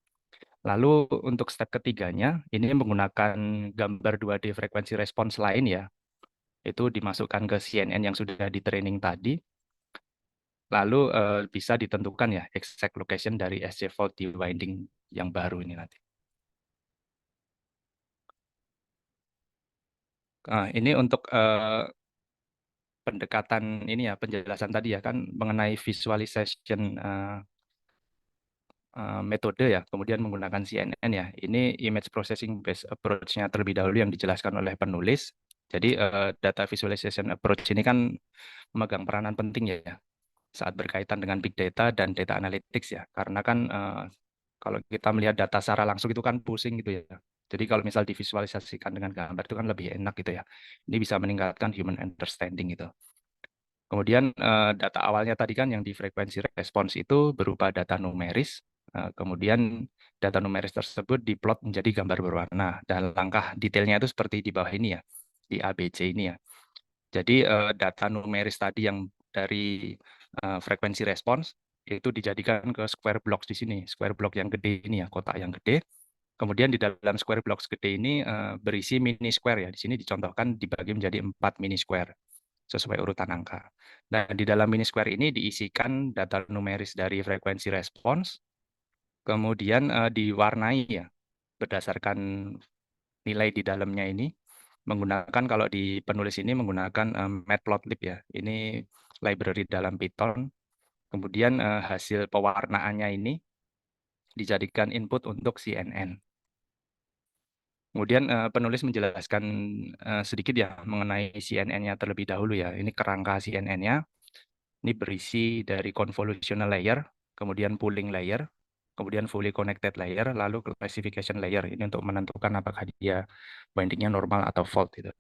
Lalu untuk step ketiganya, ini menggunakan gambar 2D frekuensi respons lain ya, itu dimasukkan ke CNN yang sudah di training tadi, lalu bisa ditentukan ya exact location dari SC fault di winding yang baru ini nanti. Nah, ini untuk pendekatan ini ya, penjelasan tadi ya kan mengenai visualization metode ya, kemudian menggunakan CNN ya. Ini image processing based approach-nya terlebih dahulu yang dijelaskan oleh penulis. Jadi data visualization approach ini kan memegang peranan penting ya saat berkaitan dengan big data dan data analytics ya. Karena kan kalau kita melihat data secara langsung itu kan pusing gitu ya. Jadi kalau misal divisualisasikan dengan gambar itu kan lebih enak gitu ya. Ini bisa meningkatkan human understanding gitu. Kemudian data awalnya tadi kan yang di frekuensi respons itu berupa data numeris. Kemudian data numeris tersebut diplot menjadi gambar berwarna. Dan langkah detailnya itu seperti di bawah ini ya, di ABC ini ya. Jadi data numeris tadi yang dari frekuensi respons itu dijadikan ke square blocks di sini, square block yang gede ini ya, kotak yang gede. Kemudian di dalam square blocks gede ini berisi mini square ya. Di sini dicontohkan dibagi menjadi 4 mini square sesuai urutan angka. Nah, di dalam mini square ini diisikan data numeris dari frekuensi respons, kemudian diwarnai ya berdasarkan nilai di dalamnya ini menggunakan, kalau di penulis ini menggunakan Matplotlib ya. Ini library dalam Python. Kemudian hasil pewarnaannya ini dijadikan input untuk CNN. Kemudian penulis menjelaskan sedikit ya mengenai CNN-nya terlebih dahulu ya. Ini kerangka CNN-nya. Ini berisi dari convolutional layer, kemudian pooling layer, kemudian fully connected layer, lalu classification layer. Ini untuk menentukan apakah dia bindingnya normal atau fault itu.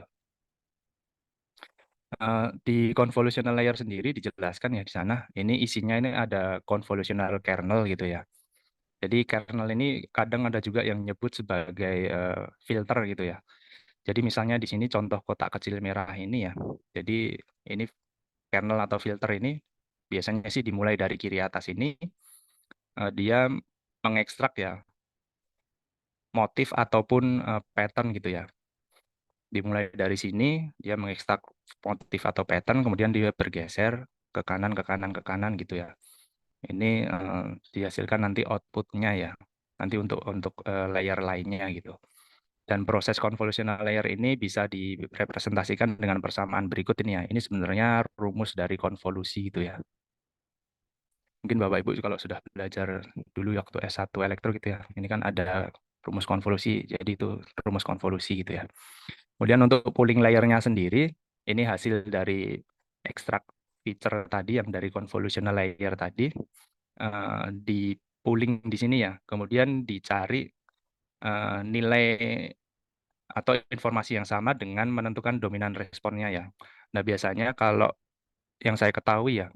Di convolutional layer sendiri dijelaskan ya di sana. Ini isinya ini ada convolutional kernel gitu ya. Jadi kernel ini kadang ada juga yang nyebut sebagai filter gitu ya. Jadi misalnya di sini contoh kotak kecil merah ini ya. Jadi ini kernel atau filter ini biasanya sih dimulai dari kiri atas ini. Dia mengekstrak ya motif ataupun pattern gitu ya. Dimulai dari sini dia mengekstrak motif atau pattern, kemudian dia bergeser ke kanan, ke kanan, ke kanan gitu ya. Ini dihasilkan nanti outputnya ya, nanti untuk layer lainnya gitu. Dan proses convolutional layer ini bisa direpresentasikan dengan persamaan berikut ini ya. Ini sebenarnya rumus dari konvolusi gitu ya. Mungkin Bapak Ibu kalau sudah belajar dulu waktu S1 elektro gitu ya. Ini kan ada rumus konvolusi, jadi itu rumus konvolusi gitu ya. Kemudian untuk pooling layer-nya sendiri, ini hasil dari ekstrak feature tadi yang dari convolutional layer tadi, di pooling di sini ya. Kemudian dicari nilai atau informasi yang sama dengan menentukan dominan responnya ya. Nah biasanya kalau yang saya ketahui ya,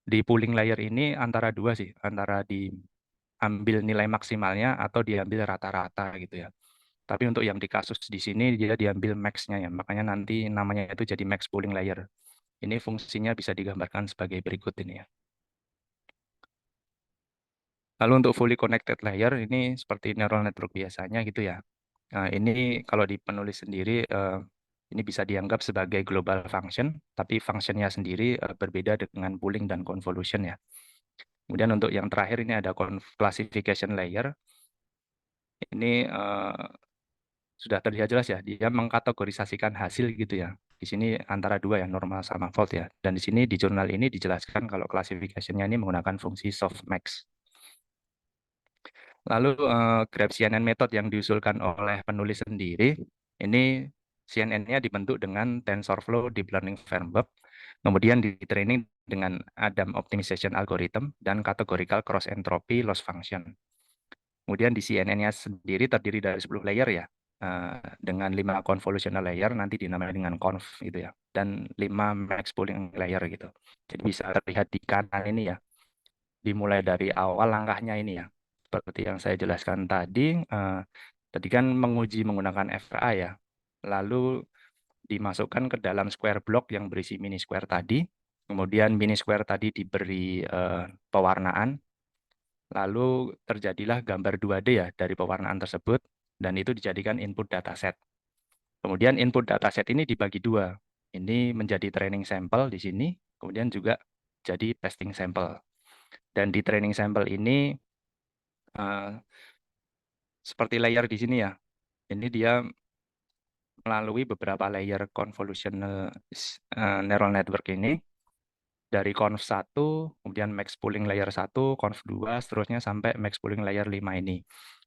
di pooling layer ini antara dua sih, antara diambil nilai maksimalnya atau diambil rata-rata gitu ya. Tapi untuk yang di kasus di sini dia diambil max-nya ya, makanya nanti namanya itu jadi max pooling layer. Ini fungsinya bisa digambarkan sebagai berikut ini ya. Lalu untuk fully connected layer ini seperti neural network biasanya gitu ya. Nah, ini kalau di penulis sendiri ini bisa dianggap sebagai global function, tapi functionnya sendiri berbeda dengan pooling dan convolution ya. Kemudian untuk yang terakhir ini ada classification layer. Ini sudah terlihat jelas ya, dia mengkategorisasikan hasil gitu ya. Di sini antara dua ya, normal sama fault ya. Dan di sini di jurnal ini dijelaskan kalau classification-nya ini menggunakan fungsi softmax. Lalu graph CNN method yang diusulkan oleh penulis sendiri, ini CNN-nya dibentuk dengan TensorFlow Deep Learning Framework, kemudian di-training dengan Adam Optimization Algorithm dan Categorical Cross Entropy Loss Function. Kemudian di CNN-nya sendiri terdiri dari 10 layer ya, dengan 5 convolutional layer, nanti dinamai dengan conv gitu ya, dan 5 max pooling layer gitu. Jadi bisa terlihat di kanan ini ya, dimulai dari awal langkahnya ini ya. Seperti yang saya jelaskan tadi, tadi kan menguji menggunakan FA ya, lalu dimasukkan ke dalam square block yang berisi mini square tadi, kemudian mini square tadi diberi pewarnaan, lalu terjadilah gambar 2D ya dari pewarnaan tersebut, dan itu dijadikan input dataset. Kemudian input dataset ini dibagi dua, ini menjadi training sampel di sini, kemudian juga jadi testing sampel. Dan di training sampel ini seperti layer di sini ya. Ini dia melalui beberapa layer convolutional neural network ini dari conv 1, kemudian max pooling layer 1, conv 2, seterusnya sampai max pooling layer 5 ini.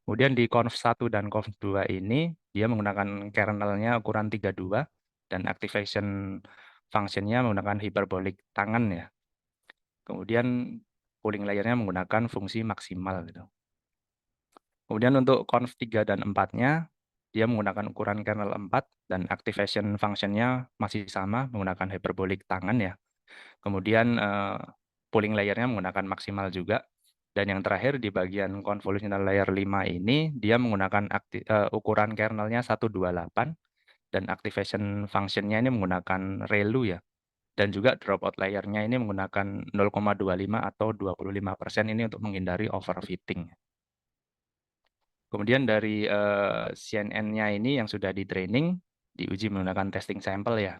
Kemudian di conv 1 dan conv 2 ini dia menggunakan kernelnya ukuran 32 dan activation function-nya menggunakan hyperbolic tangan ya. Kemudian pooling layernya menggunakan fungsi maksimal gitu. Kemudian untuk conv 3 dan 4-nya, dia menggunakan ukuran kernel 4 dan activation function-nya masih sama menggunakan hyperbolic tangan ya. Kemudian pooling layernya menggunakan maksimal juga. Dan yang terakhir di bagian convolutional layer 5 ini, dia menggunakan ukuran kernelnya 128 Dan activation function-nya ini menggunakan ReLU ya. Dan juga dropout layer-nya ini menggunakan 0,25 atau 25% ini untuk menghindari overfitting. Kemudian dari CNN-nya ini yang sudah di training, diuji menggunakan testing sample ya.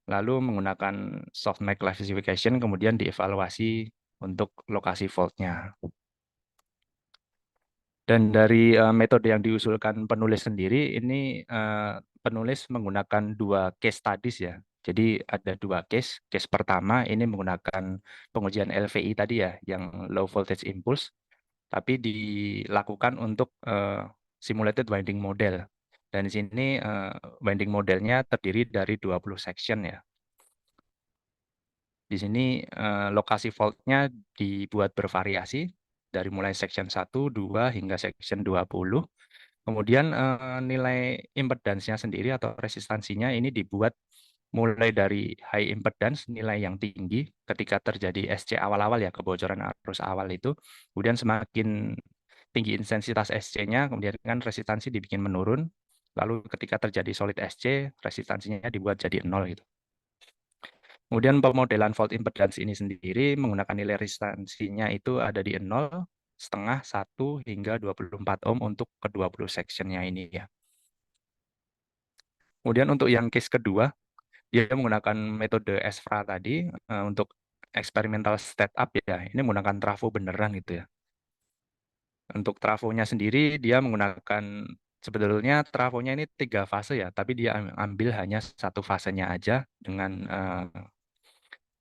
Lalu menggunakan softmax classification, kemudian dievaluasi untuk lokasi fault-nya. Dan dari metode yang diusulkan penulis sendiri, ini penulis menggunakan 2 case studies ya. Jadi ada 2 case. Case pertama ini menggunakan pengujian LVI tadi ya, yang low voltage impulse, tapi dilakukan untuk simulated winding model. Dan di sini winding modelnya terdiri dari 20 section ya. Di sini lokasi fault-nya dibuat bervariasi dari mulai section 1, 2 hingga section 20. Kemudian nilai impedance-nya sendiri atau resistansinya ini dibuat mulai dari high impedance, nilai yang tinggi ketika terjadi SC awal-awal ya, kebocoran arus awal itu. Kemudian semakin tinggi intensitas SC-nya, kemudian kan resistansi dibikin menurun. Lalu ketika terjadi solid SC, resistansinya dibuat jadi 0 gitu. Kemudian pemodelan fault impedance ini sendiri menggunakan nilai resistansinya itu ada di 0, setengah, 1, hingga 24 ohm untuk ke-20 section-nya ini ya. Kemudian untuk yang case kedua, dia menggunakan metode SFRA tadi untuk experimental setup ya. Ini menggunakan trafo beneran gitu ya. Untuk trafonya sendiri dia menggunakan, sebetulnya trafonya ini 3 fase ya, tapi dia ambil hanya 1 fasenya aja dengan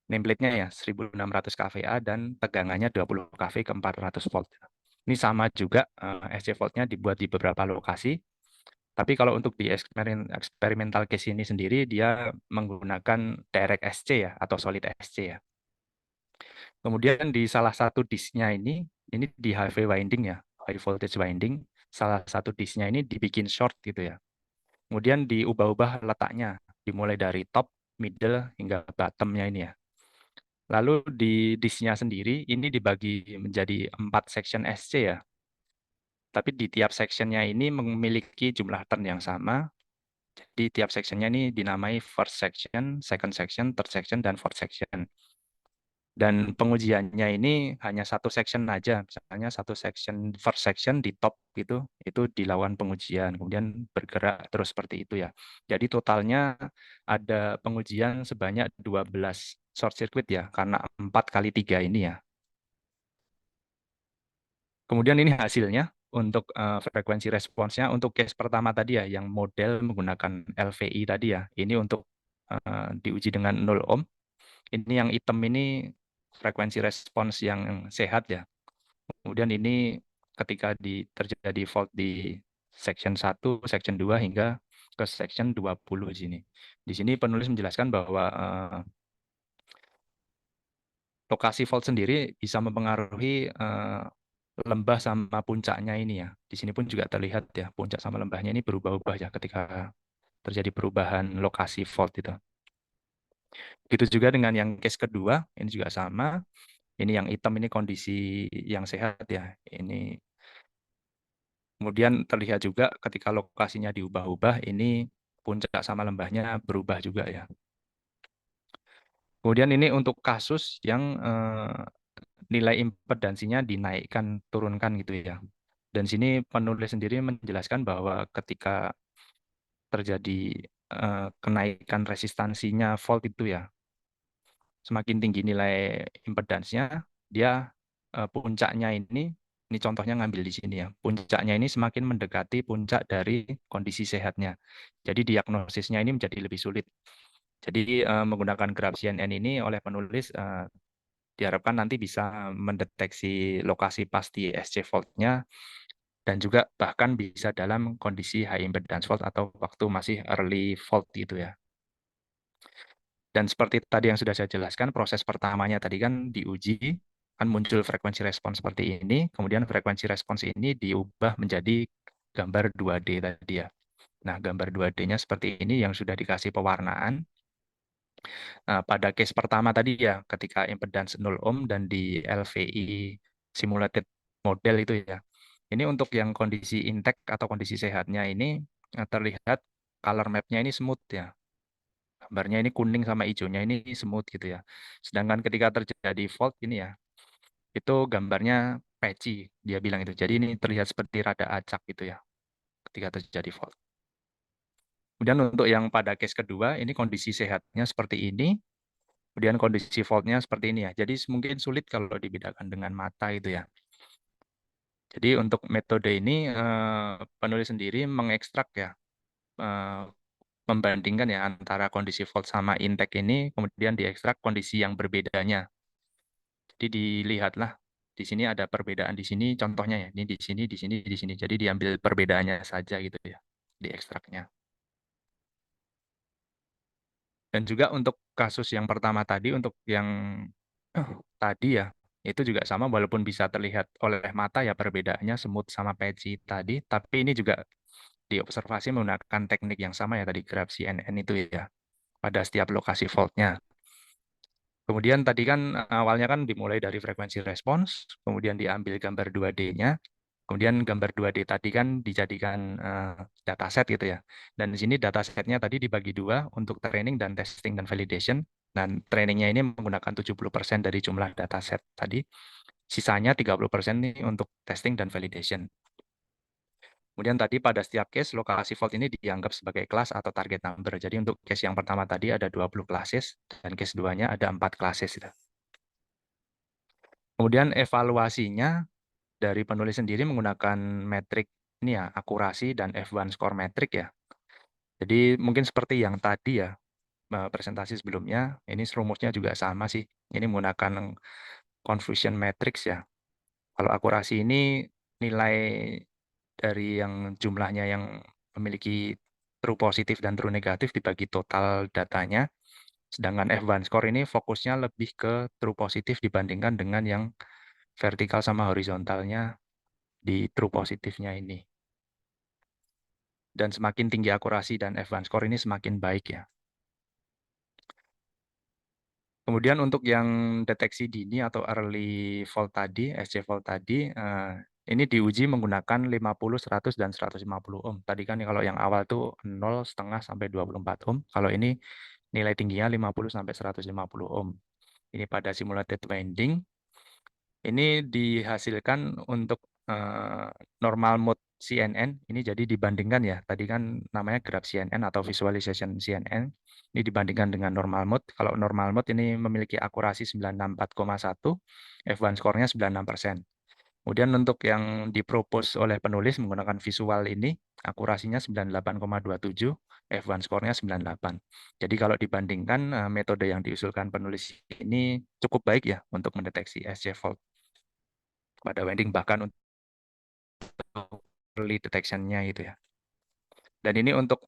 nameplate-nya ya 1600 kVA dan tegangannya 20 kV ke 400 volt. Ini sama juga SC volt-nya dibuat di beberapa lokasi. Tapi kalau untuk di experimental case ini sendiri dia menggunakan direct SC ya atau solid SC ya. Kemudian di salah satu disk-nya ini di HV winding ya, high voltage winding, salah satu disk-nya ini dibikin short gitu ya. Kemudian diubah-ubah letaknya, dimulai dari top, middle, hingga bottom-nya ini ya. Lalu di disk-nya sendiri ini dibagi menjadi 4 section SC ya. Tapi di tiap section-nya ini memiliki jumlah turn yang sama. Jadi tiap section-nya ini dinamai first section, second section, third section, dan fourth section. Dan pengujiannya ini hanya 1 section aja, misalnya 1 section, first section di top gitu, itu dilakukan pengujian, kemudian bergerak terus seperti itu ya. Jadi totalnya ada pengujian sebanyak 12 short circuit ya, karena 4 kali 3 ini ya. Kemudian ini hasilnya untuk frekuensi responsnya untuk case pertama tadi ya, yang model menggunakan LVI tadi ya, ini untuk diuji dengan 0 ohm. Ini yang hitam ini frekuensi respons yang sehat ya. Kemudian ini ketika terjadi fault di section 1, section 2 hingga ke section 20 di sini. Di sini penulis menjelaskan bahwa lokasi fault sendiri bisa mempengaruhi lembah sama puncaknya ini ya. Di sini pun juga terlihat ya, puncak sama lembahnya ini berubah-ubah ya ketika terjadi perubahan lokasi fault itu. Begitu juga dengan yang case kedua, ini juga sama. Ini yang hitam ini kondisi yang sehat ya. Ini kemudian terlihat juga ketika lokasinya diubah-ubah, ini puncak sama lembahnya berubah juga ya. Kemudian ini untuk kasus yang nilai impedansinya dinaikkan, turunkan gitu ya. Dan sini penulis sendiri menjelaskan bahwa ketika terjadi kenaikan resistansinya volt itu ya, semakin tinggi nilai impedansnya, dia puncaknya ini contohnya ngambil di sini ya, puncaknya ini semakin mendekati puncak dari kondisi sehatnya. Jadi diagnosisnya ini menjadi lebih sulit. Jadi menggunakan graf CNN ini oleh penulis diharapkan nanti bisa mendeteksi lokasi pasti SC fault-nya dan juga bahkan bisa dalam kondisi high impedance fault atau waktu masih early fault gitu ya. Dan seperti tadi yang sudah saya jelaskan, proses pertamanya tadi kan diuji, kan muncul frekuensi respons seperti ini, kemudian frekuensi respons ini diubah menjadi gambar 2D tadi ya. Nah, gambar 2D-nya seperti ini yang sudah dikasih pewarnaan. Nah, pada case pertama tadi ya, ketika impedance 0 ohm dan di LVI simulated model itu ya. Ini untuk yang kondisi intact atau kondisi sehatnya ini terlihat color map-nya ini smooth ya. Gambarnya ini kuning sama hijaunya ini smooth gitu ya. Sedangkan ketika terjadi fault ini ya, itu gambarnya patchy, dia bilang itu. Jadi ini terlihat seperti rada acak gitu ya ketika terjadi fault. Kemudian untuk yang pada case kedua, ini kondisi sehatnya seperti ini. Kemudian kondisi fault-nya seperti ini ya. Jadi mungkin sulit kalau dibedakan dengan mata itu ya. Jadi untuk metode ini penulis sendiri mengekstrak ya, eh, membandingkan ya antara kondisi fault sama intake ini, kemudian diekstrak kondisi yang berbedanya. Jadi dilihatlah di sini ada perbedaan di sini contohnya ya, ini di sini, di sini, di sini. Jadi diambil perbedaannya saja gitu ya, diekstraknya. Dan juga untuk kasus yang pertama tadi, untuk yang tadi ya, itu juga sama walaupun bisa terlihat oleh mata ya perbedaannya smooth sama patchy tadi, tapi ini juga diobservasi menggunakan teknik yang sama ya tadi graph CNN itu ya, pada setiap lokasi fault-nya. Kemudian tadi kan awalnya kan dimulai dari frekuensi respons, kemudian diambil gambar 2D-nya, kemudian gambar 2D tadi kan dijadikan dataset gitu ya. Dan di sini datasetnya tadi dibagi dua untuk training dan testing dan validation. Dan trainingnya ini menggunakan 70% dari jumlah dataset tadi. Sisanya 30% nih untuk testing dan validation. Kemudian tadi pada setiap case, lokasi fault ini dianggap sebagai kelas atau target number. Jadi untuk case yang pertama tadi ada 20 classes, dan case 2-nya ada 4 classes. Kemudian evaluasinya dari penulis sendiri menggunakan metrik ini ya, akurasi dan F1 score metrik ya. Jadi mungkin seperti yang tadi ya, presentasi sebelumnya, ini rumusnya juga sama sih. Ini menggunakan confusion matrix ya. Kalau akurasi ini nilai dari yang jumlahnya yang memiliki true positif dan true negatif dibagi total datanya. Sedangkan F1 score ini fokusnya lebih ke true positif dibandingkan dengan yang vertikal sama horizontalnya di true positifnya ini. Dan semakin tinggi akurasi dan F1 score ini semakin baik ya. Kemudian untuk yang deteksi dini atau early fault tadi, SC fault tadi, ini diuji menggunakan 50, 100, dan 150 ohm. Tadi kan kalau yang awal tuh 0, setengah sampai 24 ohm. Kalau ini nilai tingginya 50 sampai 150 ohm. Ini pada simulated winding. Ini dihasilkan untuk normal mode CNN. Ini jadi dibandingkan ya. Tadi kan namanya graph CNN atau visualization CNN. Ini dibandingkan dengan normal mode. Kalau normal mode ini memiliki akurasi 964,1, F1 score-nya 96%. Kemudian untuk yang dipropose oleh penulis menggunakan visual ini, akurasinya 98,27, F1 score-nya 98. Jadi kalau dibandingkan metode yang diusulkan penulis ini cukup baik ya untuk mendeteksi SC fault pada winding, bahkan untuk early detection-nya itu ya. Dan ini untuk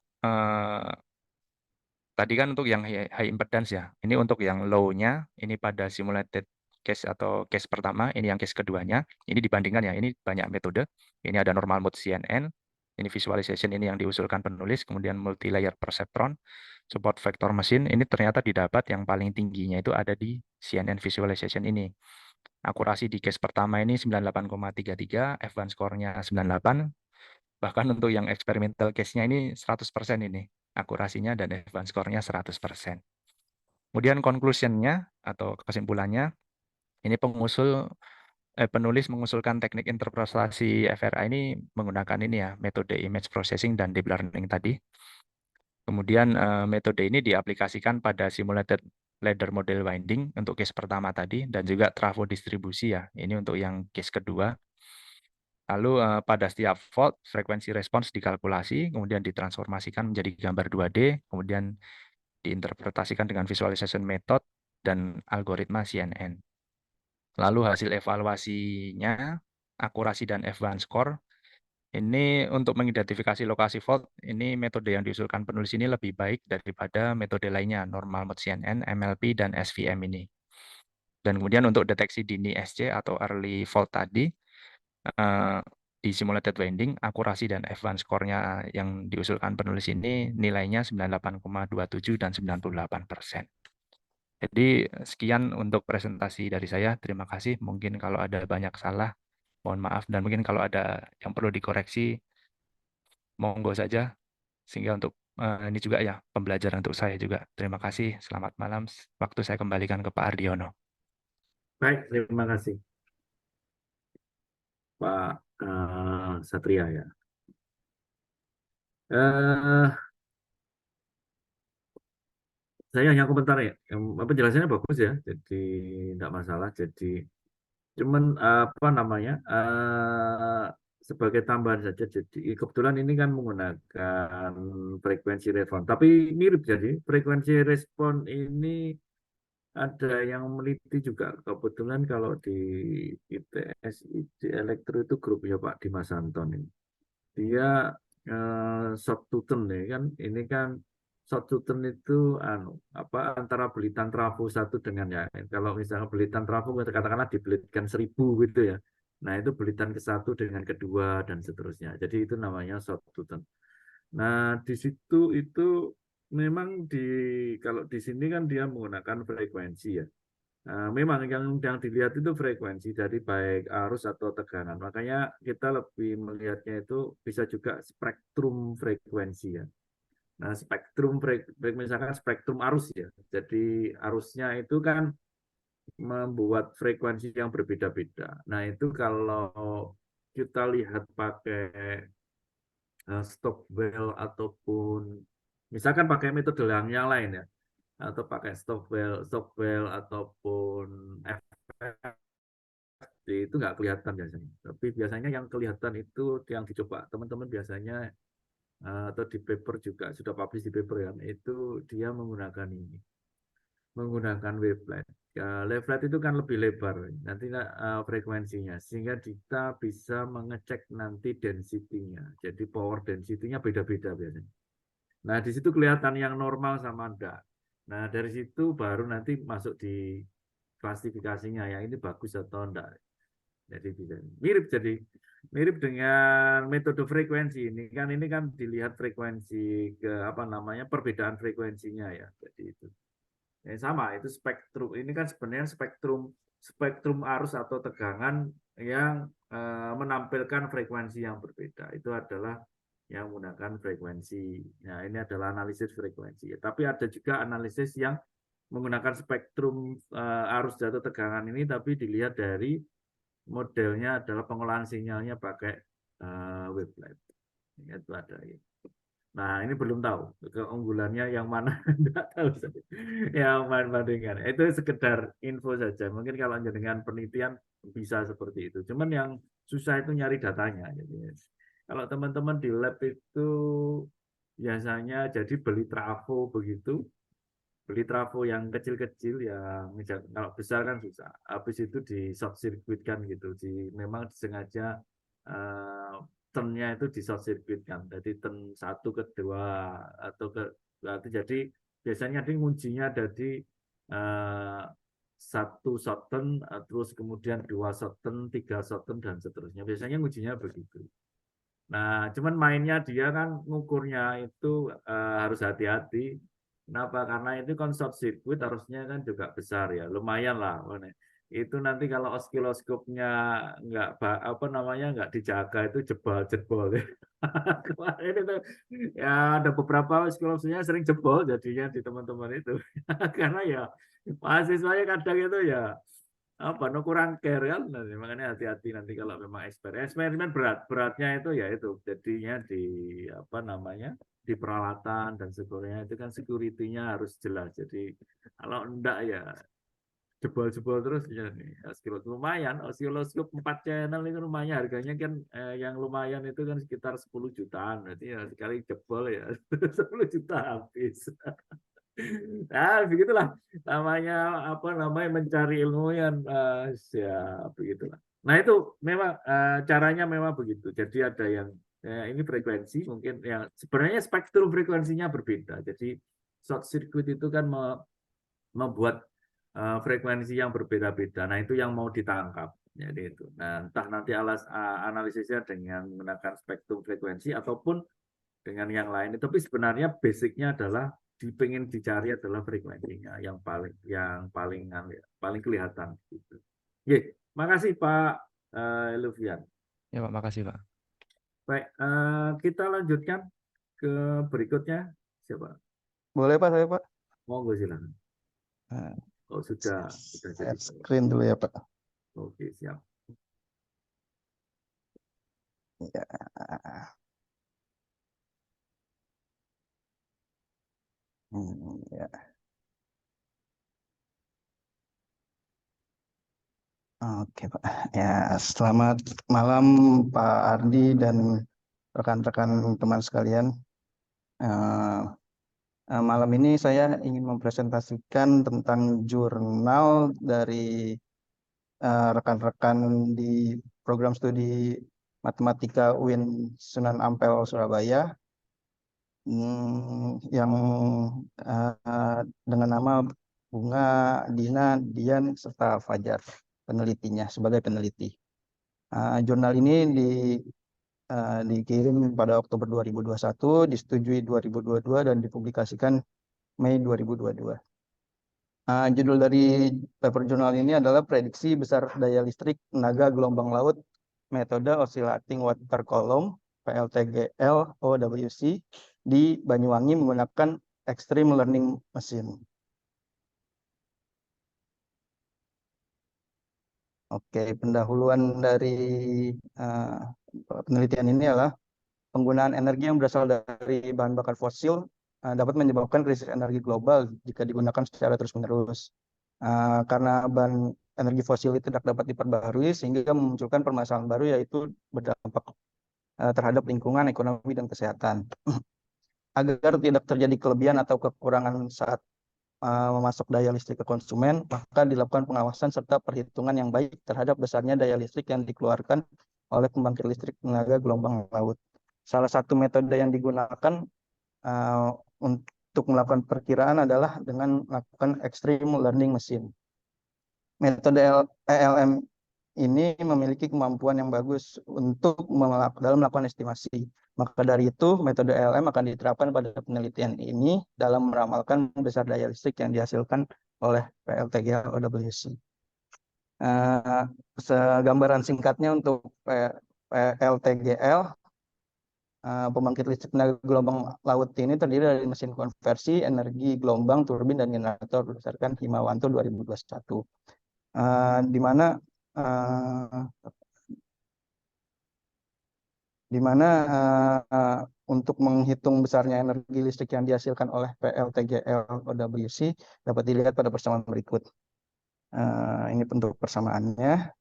tadi kan untuk yang high impedance ya. Ini untuk yang low-nya, ini pada simulated case atau case pertama, ini yang case keduanya. Ini dibandingkan ya, ini banyak metode. Ini ada normal mode CNN, ini visualization ini yang diusulkan penulis, kemudian multi-layer perceptron, support vector machine, ini ternyata didapat yang paling tingginya itu ada di CNN visualization ini. Akurasi di case pertama ini 98,33, F1 score-nya 98. Bahkan untuk yang experimental case-nya ini 100% ini akurasinya dan F1 score-nya 100%. Kemudian conclusion-nya atau kesimpulannya, ini penulis mengusulkan teknik interpretasi FRA ini menggunakan ini ya, metode image processing dan deep learning tadi. Kemudian metode ini diaplikasikan pada simulated ladder model winding untuk case pertama tadi, dan juga trafo distribusi ya, ini untuk yang case kedua. Lalu pada setiap fault, frekuensi respons dikalkulasi, kemudian ditransformasikan menjadi gambar 2D, kemudian diinterpretasikan dengan visualization method dan algoritma CNN. Lalu hasil evaluasinya, akurasi dan F1 score, ini untuk mengidentifikasi lokasi fault, ini metode yang diusulkan penulis ini lebih baik daripada metode lainnya, normal mode CNN, MLP, dan SVM ini. Dan kemudian untuk deteksi dini SC atau early fault tadi, di simulated winding, akurasi dan F1 score-nya yang diusulkan penulis ini nilainya 98,27 dan 98%. Jadi sekian untuk presentasi dari saya. Terima kasih. Mungkin kalau ada banyak salah, mohon maaf. Dan mungkin kalau ada yang perlu dikoreksi, monggo saja. Sehingga untuk Ini juga ya pembelajaran untuk saya juga. Terima kasih. Selamat malam. Waktu saya kembalikan ke Pak Ardiono. Baik, terima kasih Pak Satria ya. Eh, saya hanya komentar ya, penjelasannya bagus ya, jadi tidak masalah. Jadi cuman apa namanya, sebagai tambahan saja. Jadi kebetulan ini kan menggunakan frekuensi respon, tapi mirip. Jadi frekuensi respon ini ada yang meneliti juga. Kebetulan kalau di ITS, di Elektro itu grupnya Pak Dimas Anton ini. Dia short Tuten ya kan. Ini kan short Tuten itu apa, antara belitan trafo satu dengan ya. Kalau misalnya belitan trafo katakanlah dibelitkan 1000 gitu ya. Nah, itu belitan ke satu dengan kedua dan seterusnya. Jadi itu namanya short Tuten. Nah, di situ itu memang kalau di sini kan dia menggunakan frekuensi ya. Nah, memang yang dilihat itu frekuensi dari baik arus atau tegangan. Makanya kita lebih melihatnya itu bisa juga spektrum frekuensi ya. Nah, spektrum misalkan spektrum arus ya. Jadi arusnya itu kan membuat frekuensi yang berbeda-beda. Nah, itu kalau kita lihat pakai Stockwell ataupun misalkan pakai metode yang lain ya, atau pakai Stockwell ataupun itu nggak kelihatan biasanya. Tapi biasanya yang kelihatan itu yang dicoba teman-teman biasanya, atau di paper juga sudah publish di paper ya, itu dia menggunakan ini, menggunakan wavelet. Wavelet itu kan lebih lebar nanti frekuensinya, sehingga kita bisa mengecek nanti density-nya. Jadi power density-nya beda-beda biasanya. Nah, di situ kelihatan yang normal sama enggak. Nah, dari situ baru nanti masuk di klasifikasinya, yang ini bagus atau enggak. Jadi bisa mirip dengan metode frekuensi ini kan dilihat frekuensi ke apa namanya, perbedaan frekuensinya ya. Jadi itu sama, itu spektrum. Ini kan sebenarnya spektrum arus atau tegangan yang menampilkan frekuensi yang berbeda. Itu adalah yang menggunakan frekuensi. Nah, ini adalah analisis frekuensi. Tapi ada juga analisis yang menggunakan spektrum arus atau tegangan ini, tapi dilihat dari modelnya adalah pengolahan sinyalnya pakai wavelet. Itu ada ya. Nah, ini belum tahu keunggulannya yang mana, tidak tahu. Yang mana bandingkan. Itu sekedar info saja. Mungkin kalau dengan penelitian bisa seperti itu. Cuman yang susah itu nyari datanya. Jadi, kalau teman-teman di lab itu biasanya jadi beli trafo begitu, beli trafo yang kecil-kecil, yang kalau besar kan susah. Habis itu di short circuit kan gitu. Memang sengaja turnnya itu di short circuit kan. Jadi turn 1 ke 2 atau ke berarti, jadi biasanya di nguncinya dari satu short turn, terus kemudian 2 short turn, 3 short turn dan seterusnya. Biasanya nguncinya begitu. Nah, cuman mainnya dia kan ngukurnya itu harus hati-hati. Kenapa? Karena itu kan short circuit harusnya kan juga besar ya, lumayan lah. Itu nanti kalau oskiloskopnya nggak dijaga, itu jebol. Kemarin itu ya ada beberapa oskilosnya sering jebol jadinya di teman-teman itu. Karena ya mahasiswanya kadang itu ya kurang care kan. Makanya hati-hati nanti kalau memang eksperimen beratnya itu ya itu jadinya di peralatan dan sebagainya, itu kan security-nya harus jelas. Jadi kalau enggak ya jebol-jebol terus ya nih. Osiloskop 4 channel itu lumayan, harganya kan yang lumayan itu kan sekitar 10 jutaan. Berarti ya sekali jebol ya 10 juta habis. Nah, begitulah namanya mencari ilmu yang siap begitulah. Nah, itu memang caranya memang begitu. Jadi ada yang ini frekuensi mungkin yang sebenarnya spektrum frekuensinya berbeda. Jadi short circuit itu kan membuat frekuensi yang berbeda-beda. Nah, itu yang mau ditangkap. Jadi itu. Nah, entah nanti analisisnya dengan menggunakan spektrum frekuensi ataupun dengan yang lain. Tapi sebenarnya basicnya adalah pengen dicari adalah frekuensinya yang paling kelihatan gitu. Oke, makasih Pak Lufian. Ya, Pak, makasih, Pak. Baik, kita lanjutkan ke berikutnya. Siapa? Boleh Pak, saya Pak. Monggo silakan. Nah, Oh, sudah jadi. share screen dulu ya Pak. Oke, siap. Ya. Ya. Oke Pak. Ya, selamat malam Pak Ardi dan rekan-rekan teman sekalian. Eh, Malam ini saya ingin mempresentasikan tentang jurnal dari rekan-rekan di program studi Matematika UIN Sunan Ampel Surabaya yang dengan nama Bunga, Dina, Dian, serta Fajar penelitinya sebagai peneliti. Jurnal ini dikirim pada Oktober 2021, disetujui 2022 dan dipublikasikan Mei 2022. Judul dari paper jurnal ini adalah prediksi besar daya listrik tenaga gelombang laut metode oscillating water column PLTGL OWC di Banyuwangi menggunakan extreme learning machine. Oke, pendahuluan dari penelitian ini adalah penggunaan energi yang berasal dari bahan bakar fosil dapat menyebabkan krisis energi global jika digunakan secara terus-menerus. Karena bahan energi fosil itu tidak dapat diperbaharui sehingga memunculkan permasalahan baru yaitu berdampak terhadap lingkungan, ekonomi, dan kesehatan. Agar tidak terjadi kelebihan atau kekurangan saat memasok daya listrik ke konsumen, maka dilakukan pengawasan serta perhitungan yang baik terhadap besarnya daya listrik yang dikeluarkan oleh pembangkit listrik tenaga gelombang laut. Salah satu metode yang digunakan untuk melakukan perkiraan adalah dengan melakukan extreme learning machine. Metode ELM ini memiliki kemampuan yang bagus untuk dalam melakukan estimasi. Maka dari itu, metode ELM akan diterapkan pada penelitian ini dalam meramalkan besar daya listrik yang dihasilkan oleh PLTGL OWC. Segambaran singkatnya untuk PLTGL, pembangkit listrik tenaga gelombang laut ini terdiri dari mesin konversi, energi gelombang, turbin, dan generator berdasarkan Himawanto 2021. Di mana untuk menghitung besarnya energi listrik yang dihasilkan oleh PLTGL OWC dapat dilihat pada persamaan berikut. Ini bentuk persamaannya.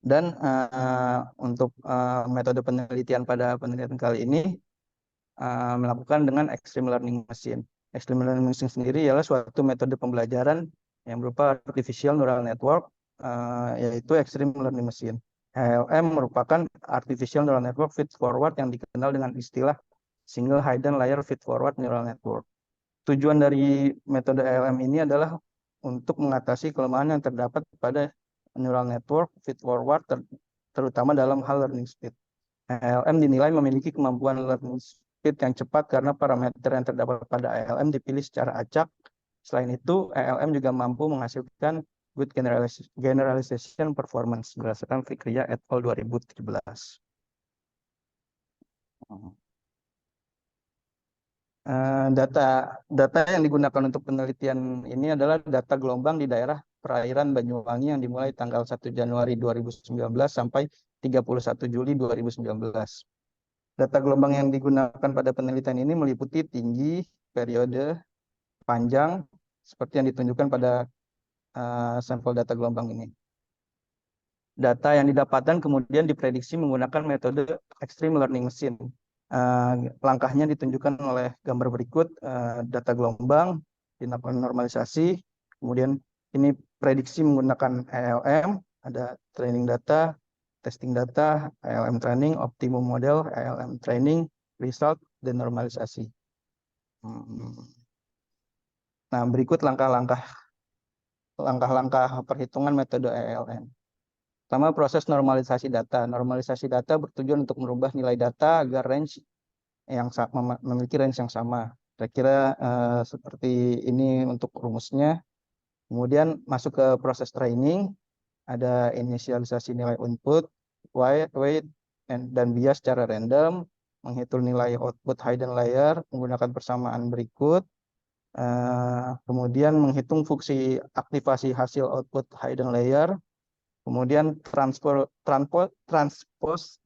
Dan untuk metode penelitian pada penelitian kali ini melakukan dengan extreme learning machine. Extreme learning machine sendiri ialah suatu metode pembelajaran yang berupa artificial neural network, yaitu extreme learning machine. ALM merupakan artificial neural network feed forward yang dikenal dengan istilah single hidden layer feed forward neural network. Tujuan dari metode ALM ini adalah untuk mengatasi kelemahan yang terdapat pada neural network feed forward, terutama dalam hal learning speed. ALM dinilai memiliki kemampuan learning speed yang cepat karena parameter yang terdapat pada ALM dipilih secara acak. Selain itu, ALM juga mampu menghasilkan good generalization performance berdasarkan Fikriya et al. 2017. Data yang digunakan untuk penelitian ini adalah data gelombang di daerah perairan Banyuwangi yang dimulai tanggal 1 Januari 2019 sampai 31 Juli 2019. Data gelombang yang digunakan pada penelitian ini meliputi tinggi, periode, panjang, seperti yang ditunjukkan pada sampel data gelombang ini. Data yang didapatkan kemudian diprediksi menggunakan metode extreme learning machine. Langkahnya ditunjukkan oleh gambar berikut. Data gelombang dilakukan normalisasi, kemudian ini prediksi menggunakan ALM, ada training data, testing data, ALM training, optimum model, ALM training, result, dan normalisasi. Nah, berikut langkah-langkah perhitungan metode ALM. Pertama, proses normalisasi data. Normalisasi data bertujuan untuk merubah nilai data agar range yang memiliki range yang sama. Kira-kira seperti ini untuk rumusnya. Kemudian masuk ke proses training, ada inisialisasi nilai input, weight, dan bias secara random. menghitung nilai output hidden layer menggunakan persamaan berikut. Kemudian menghitung fungsi aktivasi hasil output hidden layer. Kemudian transpose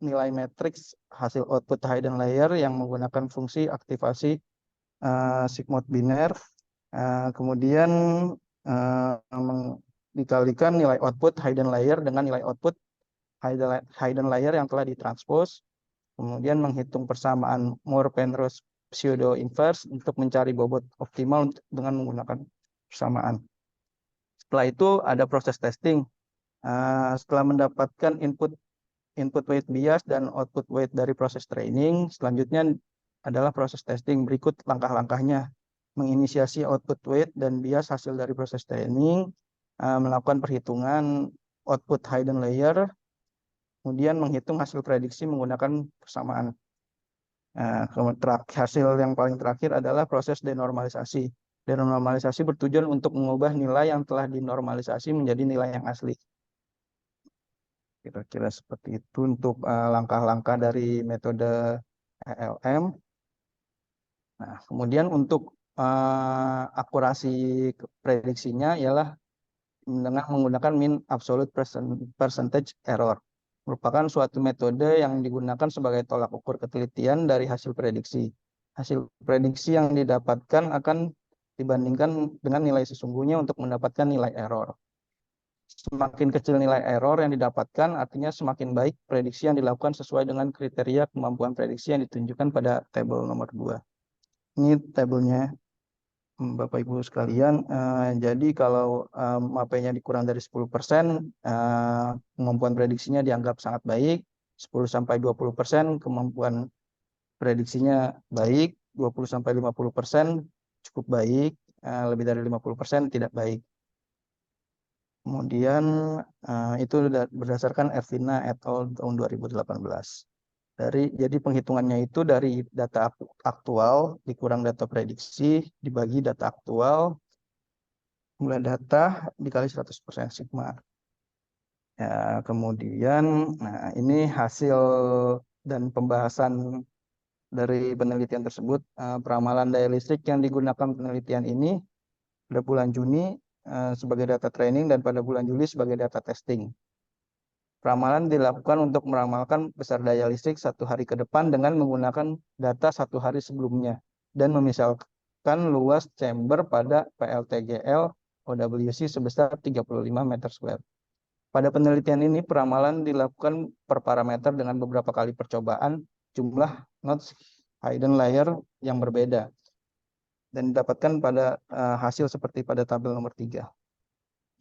nilai matriks hasil output hidden layer yang menggunakan fungsi aktivasi sigmoid biner. Kemudian dikalikan nilai output hidden layer dengan nilai output hidden layer yang telah ditranspose. Kemudian menghitung persamaan Moore-Penrose pseudo inverse untuk mencari bobot optimal dengan menggunakan persamaan. Setelah itu ada proses testing. Setelah mendapatkan input weight bias dan output weight dari proses training, selanjutnya adalah proses testing. Berikut langkah-langkahnya: menginisiasi output weight dan bias hasil dari proses training, melakukan perhitungan output hidden layer, kemudian menghitung hasil prediksi menggunakan persamaan. Hasil yang paling terakhir adalah proses denormalisasi. Denormalisasi bertujuan untuk mengubah nilai yang telah dinormalisasi menjadi nilai yang asli. Kira-kira seperti itu untuk langkah-langkah dari metode ELM. Nah, kemudian untuk akurasi prediksinya ialah dengan menggunakan mean absolute percentage error. Merupakan suatu metode yang digunakan sebagai tolak ukur ketelitian dari hasil prediksi. Hasil prediksi yang didapatkan akan dibandingkan dengan nilai sesungguhnya untuk mendapatkan nilai error. Semakin kecil nilai error yang didapatkan, artinya semakin baik prediksi yang dilakukan sesuai dengan kriteria kemampuan prediksi yang ditunjukkan pada tabel nomor 2. Ini tabelnya, Bapak Ibu sekalian. Jadi kalau MAP-nya dikurang dari 10%, kemampuan prediksinya dianggap sangat baik. 10-20% kemampuan prediksinya baik. 20-50% cukup baik. Lebih dari 50% tidak baik. Kemudian itu berdasarkan Ervina et al. Tahun 2018. Jadi penghitungannya itu dari data aktual dikurang data prediksi dibagi data aktual mulai data dikali 100% sigma. Ya, kemudian ini hasil dan pembahasan dari penelitian tersebut. Peramalan daya listrik yang digunakan penelitian ini pada bulan Juni sebagai data training dan pada bulan Juli sebagai data testing. Peramalan dilakukan untuk meramalkan besar daya listrik 1 hari ke depan dengan menggunakan data 1 hari sebelumnya dan memisalkan luas chamber pada PLTGL OWC sebesar 35 meter square. Pada penelitian ini peramalan dilakukan per parameter dengan beberapa kali percobaan jumlah nodes hidden layer yang berbeda dan didapatkan pada hasil seperti pada tabel nomor 3.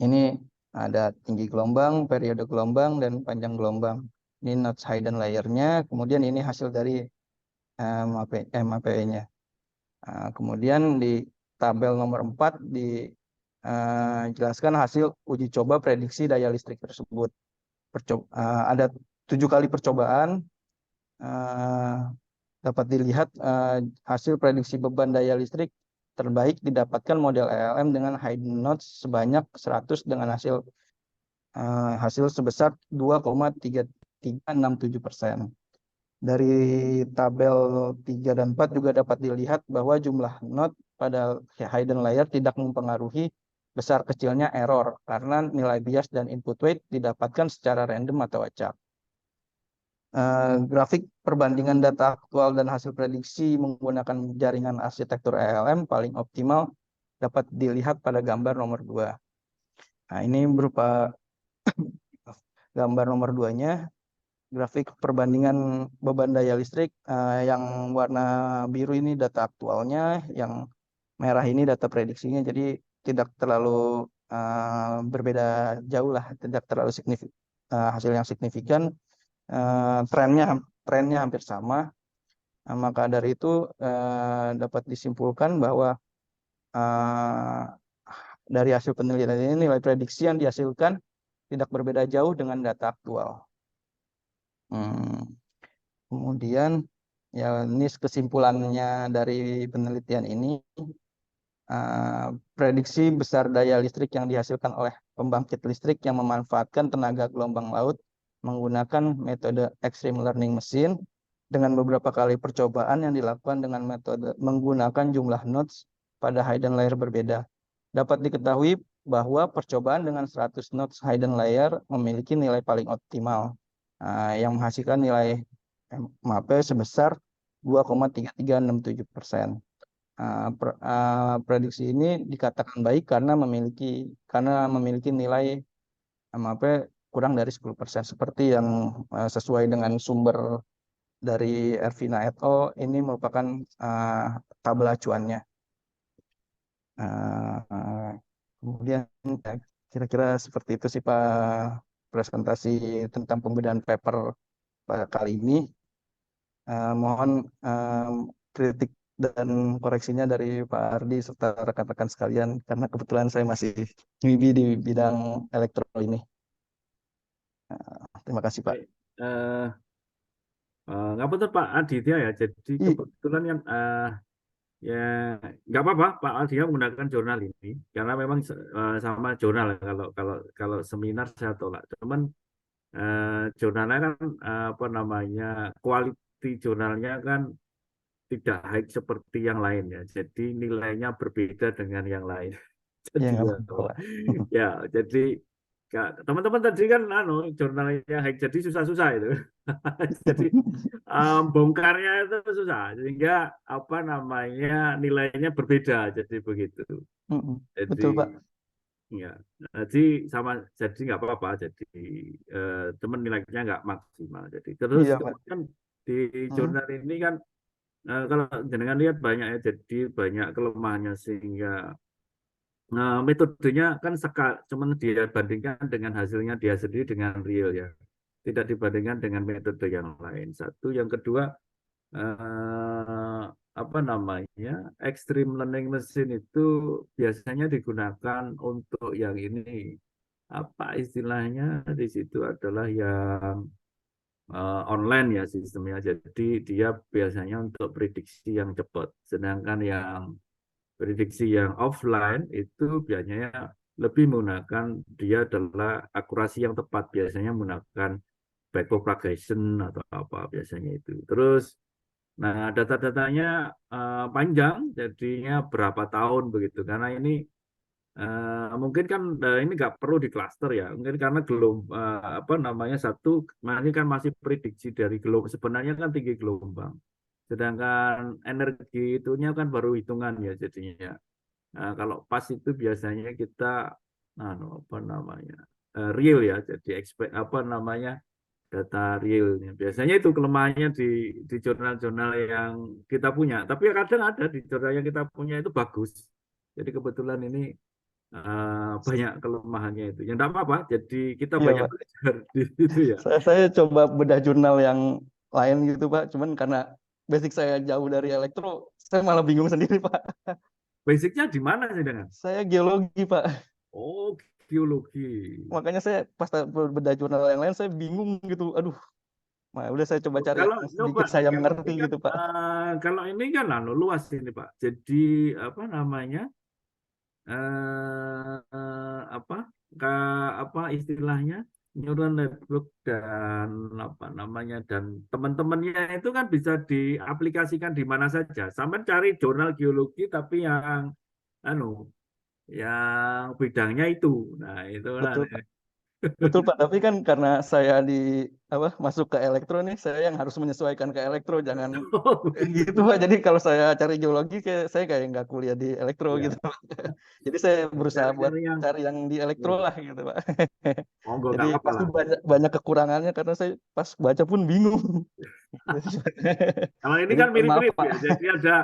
Ini ada tinggi gelombang, periode gelombang, dan panjang gelombang. Ini nodes hidden layer-nya, kemudian ini hasil dari MAPE-nya. Kemudian di tabel nomor 4 dijelaskan hasil uji coba prediksi daya listrik tersebut. Ada 7 kali percobaan. Dapat dilihat hasil prediksi beban daya listrik terbaik didapatkan model ELM dengan hidden nodes sebanyak 100 dengan hasil sebesar 2,3367%. Dari tabel 3 dan 4 juga dapat dilihat bahwa jumlah node pada hidden layer tidak mempengaruhi besar kecilnya error karena nilai bias dan input weight didapatkan secara random atau acak. Grafik perbandingan data aktual dan hasil prediksi menggunakan jaringan arsitektur ELM paling optimal dapat dilihat pada gambar nomor 2. Nah, ini berupa gambar nomor 2-nya. Grafik perbandingan beban daya listrik, yang warna biru ini data aktualnya, yang merah ini data prediksinya, jadi tidak terlalu berbeda jauh lah, tidak terlalu signifikan, hasil yang signifikan. Trennya hampir sama. Maka dari itu dapat disimpulkan bahwa dari hasil penelitian ini nilai prediksi yang dihasilkan tidak berbeda jauh dengan data aktual. Kemudian ya ini kesimpulannya dari penelitian ini, prediksi besar daya listrik yang dihasilkan oleh pembangkit listrik yang memanfaatkan tenaga gelombang laut menggunakan metode extreme learning machine dengan beberapa kali percobaan yang dilakukan dengan metode menggunakan jumlah nodes pada hidden layer berbeda. Dapat diketahui bahwa percobaan dengan 100 nodes hidden layer memiliki nilai paling optimal, yang menghasilkan nilai MAP sebesar 2,3367%. Prediksi ini dikatakan baik karena memiliki nilai MAP kurang dari 10%, seperti yang sesuai dengan sumber dari Ervina et al. Ini merupakan tabel acuannya. Kemudian kira-kira seperti itu sih Pak, presentasi tentang pembedaan paper pada kali ini. Mohon kritik dan koreksinya dari Pak Ardi serta rekan-rekan sekalian, karena kebetulan saya masih newbie di bidang elektro ini. Terima kasih Pak. Baik. Nggak betul Pak Aditya ya. Jadi kebetulan yang ya nggak apa-apa Pak Aditya menggunakan jurnal ini karena memang sama jurnal kalau seminar saya tolak. Cuman jurnalnya kan apa namanya quality jurnalnya kan tidak high seperti yang lain ya. Jadi nilainya berbeda dengan yang lain. Ya, Jadi nggak ya, apa-apa. ya, jadi teman-teman tadi kan jurnalnya hack jadi susah-susah itu. Jadi bongkarnya itu susah sehingga apa namanya nilainya berbeda jadi begitu. Jadi Betul Pak. ya, jadi jadi nggak apa-apa. Jadi teman nilainya nggak maksimal. Jadi terus Iya Pak. kemudian di jurnal ini kan kalau jenengan lihat banyak ya, jadi banyak kelemahannya sehingga metodenya kan cuman dia bandingkan dengan hasilnya dia sendiri dengan real ya, tidak dibandingkan dengan metode yang lain. Satu, yang kedua apa namanya extreme learning machine itu biasanya digunakan untuk yang ini apa istilahnya di situ adalah yang online ya sistemnya. Jadi dia biasanya untuk prediksi yang cepat, sedangkan yang prediksi yang offline itu biasanya lebih menggunakan dia adalah akurasi yang tepat, biasanya menggunakan backpropagation atau apa biasanya itu. Terus, nah data-datanya panjang, jadinya berapa tahun begitu. Karena ini mungkin kan ini nggak perlu di cluster ya, mungkin karena apa namanya ini kan masih prediksi dari gelombang, sebenarnya kan tinggi gelombang. Sedangkan energi itunya kan baru hitungan ya jadinya. Nah, kalau pas itu biasanya kita apa namanya real ya, jadi apa namanya data realnya. Biasanya itu kelemahannya di jurnal-jurnal yang kita punya. Tapi kadang ada di jurnal yang kita punya itu bagus. Jadi kebetulan ini banyak kelemahannya itu. Ya enggak apa-apa. Jadi kita Iya banyak Pak. belajar di situ ya. Saya coba bedah jurnal yang lain gitu Pak, cuman karena basic saya jauh dari elektro, saya malah bingung sendiri Pak. Basicnya di mana sih dengan? Saya geologi Pak, Oh, geologi. makanya saya pas bedah jurnal yang lain saya bingung gitu. Aduh, udah saya coba cari Kalau yang coba, sedikit saya kalau mengerti ini kan, gitu Pak. kalau ini kan luas ini Pak. Jadi apa namanya apa apa istilahnya neural network dan apa namanya dan teman-temannya itu kan bisa diaplikasikan di mana saja. Sampai cari jurnal geologi tapi yang anu yang bidangnya itu. Nah, itulah. Betul Pak. Betul Pak, tapi kan karena saya masuk ke elektro nih, saya yang harus menyesuaikan ke elektro, jangan gitu Pak. Jadi kalau saya cari geologi, saya kayak nggak kuliah di elektro Ya, gitu Pak. Jadi saya berusaha buat cari yang cari yang di elektro lah gitu Pak. monggo Jadi nggak apa-apa pasti lah. banyak kekurangannya karena saya pas baca pun bingung. Kalau ini Jadi kan mohon maaf mirip-mirip Pak. ya. Jadi ada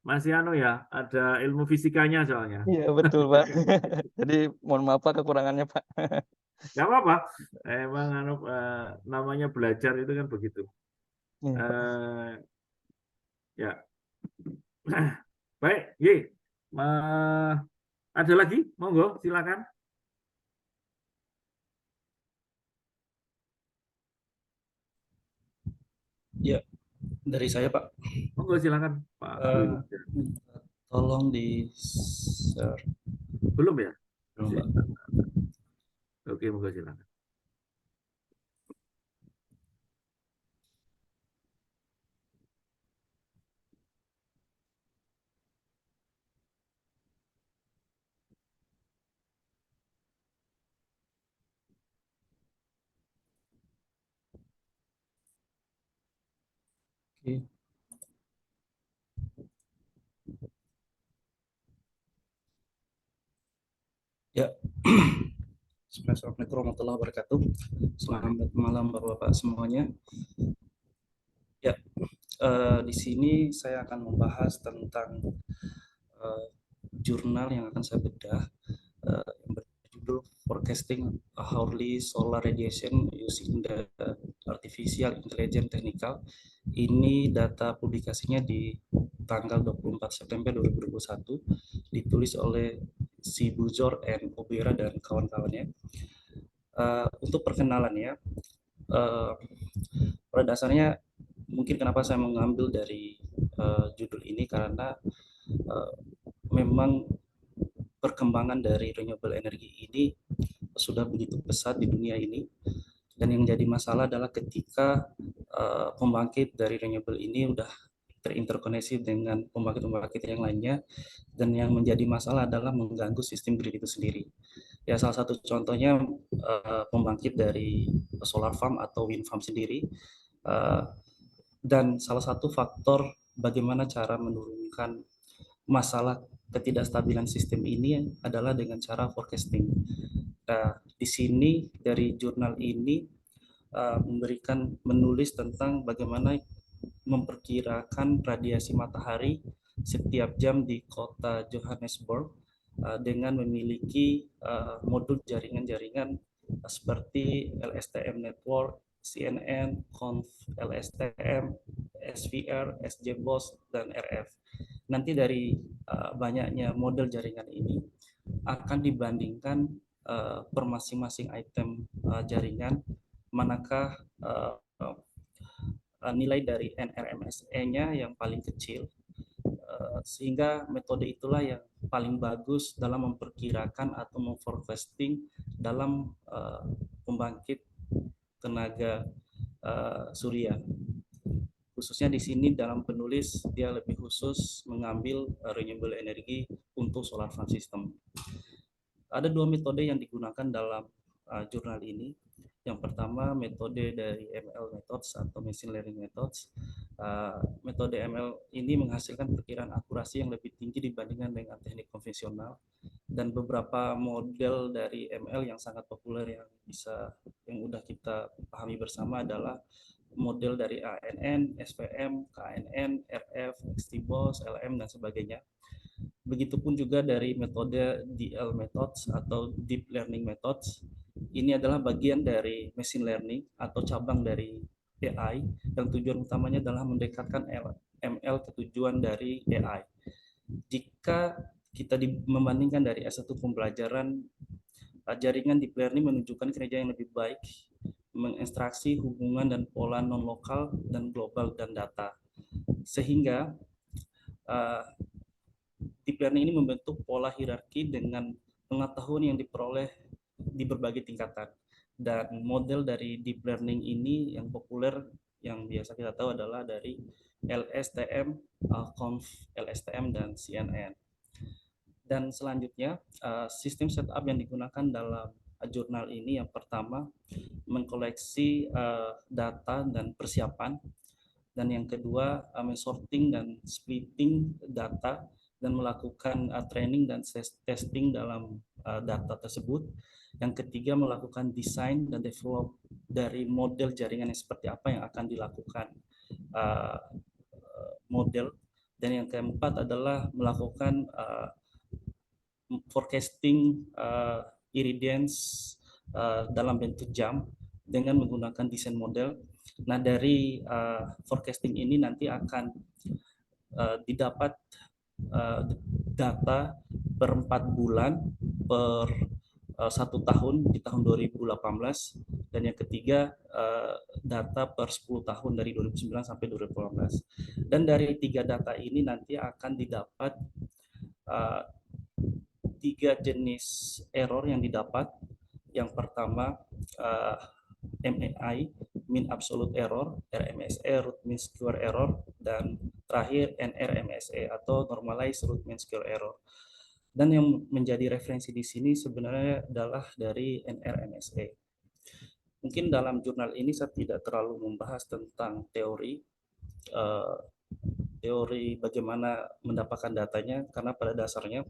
masih ya, ada ilmu fisikanya soalnya. Iya betul Pak. Jadi mohon maaf Pak kekurangannya Pak. Nggak apa-apa. Emang namanya belajar itu kan begitu. Iya, Pak. Eh, ya, baik. Ye. Ada lagi? Monggo, silakan. Ya, dari saya Pak. Monggo, silakan Pak. Tolong di share. Belum ya? Belum, Pak. Oke, monggo silakan. Oke. Ya, Assalamualaikum warahmatullahi wabarakatuh. Selamat malam Bapak-Bapak semuanya. Ya, di sini saya akan membahas tentang jurnal yang akan saya bedah yang berjudul Forecasting Hourly Solar Radiation Using the Artificial Intelligence Technical. Ini data publikasinya di tanggal 24 September 2021, ditulis oleh si Buzor and Obera dan kawan-kawannya. Untuk perkenalannya, pada dasarnya mungkin kenapa saya mengambil dari judul ini karena memang perkembangan dari renewable energy ini sudah begitu pesat di dunia ini, dan yang jadi masalah adalah ketika pembangkit dari renewable ini udah terinterkoneksi dengan pembangkit-pembangkit yang lainnya, dan yang menjadi masalah adalah mengganggu sistem grid itu sendiri. Ya, salah satu contohnya pembangkit dari solar farm atau wind farm sendiri, dan salah satu faktor bagaimana cara menurunkan masalah ketidakstabilan sistem ini adalah dengan cara forecasting. Nah, di sini dari jurnal ini menulis tentang bagaimana memperkirakan radiasi matahari setiap jam di kota Johannesburg dengan memiliki modul jaringan-jaringan seperti LSTM Network, CNN, Conf, LSTM, SVR, SJBOS, dan RF. Nanti dari banyaknya model jaringan ini akan dibandingkan per masing-masing item jaringan, manakah nilai dari NRMSE-nya yang paling kecil, sehingga metode itulah yang paling bagus dalam memperkirakan atau memforecasting dalam pembangkit tenaga surya. Khususnya di sini dalam penulis dia lebih khusus mengambil renewable energy untuk solar farm system. Ada dua metode yang digunakan dalam jurnal ini. Yang pertama metode dari ML methods atau machine learning methods. Metode ML ini menghasilkan perkiraan akurasi yang lebih tinggi dibandingkan dengan teknik konvensional, dan beberapa model dari ML yang sangat populer yang udah kita pahami bersama adalah model dari ANN, SVM, KNN, RF, XTBOS, LM, dan sebagainya. Begitupun juga dari metode DL methods atau deep learning methods. Ini adalah bagian dari machine learning atau cabang dari AI yang tujuan utamanya adalah mendekatkan ML ke tujuan dari AI. Jika kita membandingkan dari S1 pembelajaran, jaringan deep learning menunjukkan kinerja yang lebih baik, mengekstraksi hubungan dan pola non-lokal dan global dan data. Sehingga deep learning ini membentuk pola hierarki dengan pengetahuan yang diperoleh di berbagai tingkatan. Dan model dari deep learning ini yang populer, yang biasa kita tahu adalah dari LSTM, Conf, LSTM, dan CNN. Dan selanjutnya, sistem setup yang digunakan dalam jurnal ini yang pertama mengkoleksi data dan persiapan, dan yang kedua mensorting dan splitting data dan melakukan training dan testing dalam data tersebut. Yang ketiga melakukan desain dan develop dari model jaringan yang seperti apa yang akan dilakukan model, dan yang keempat adalah melakukan forecasting irradiance dalam bentuk jam dengan menggunakan desain model. Nah, dari forecasting ini nanti akan didapat data per 4 bulan, per 1 tahun di tahun 2018, dan yang ketiga data per 10 tahun dari 2009 sampai 2018. Dan dari 3 data ini nanti akan didapat 3 jenis error yang didapat. Yang pertama MEI, mean absolute error, RMSE, root mean square error, dan terakhir NRMSE atau normalized root mean square error. Dan yang menjadi referensi di sini sebenarnya adalah dari NRMSE. Mungkin dalam jurnal ini saya tidak terlalu membahas tentang teori, teori bagaimana mendapatkan datanya, karena pada dasarnya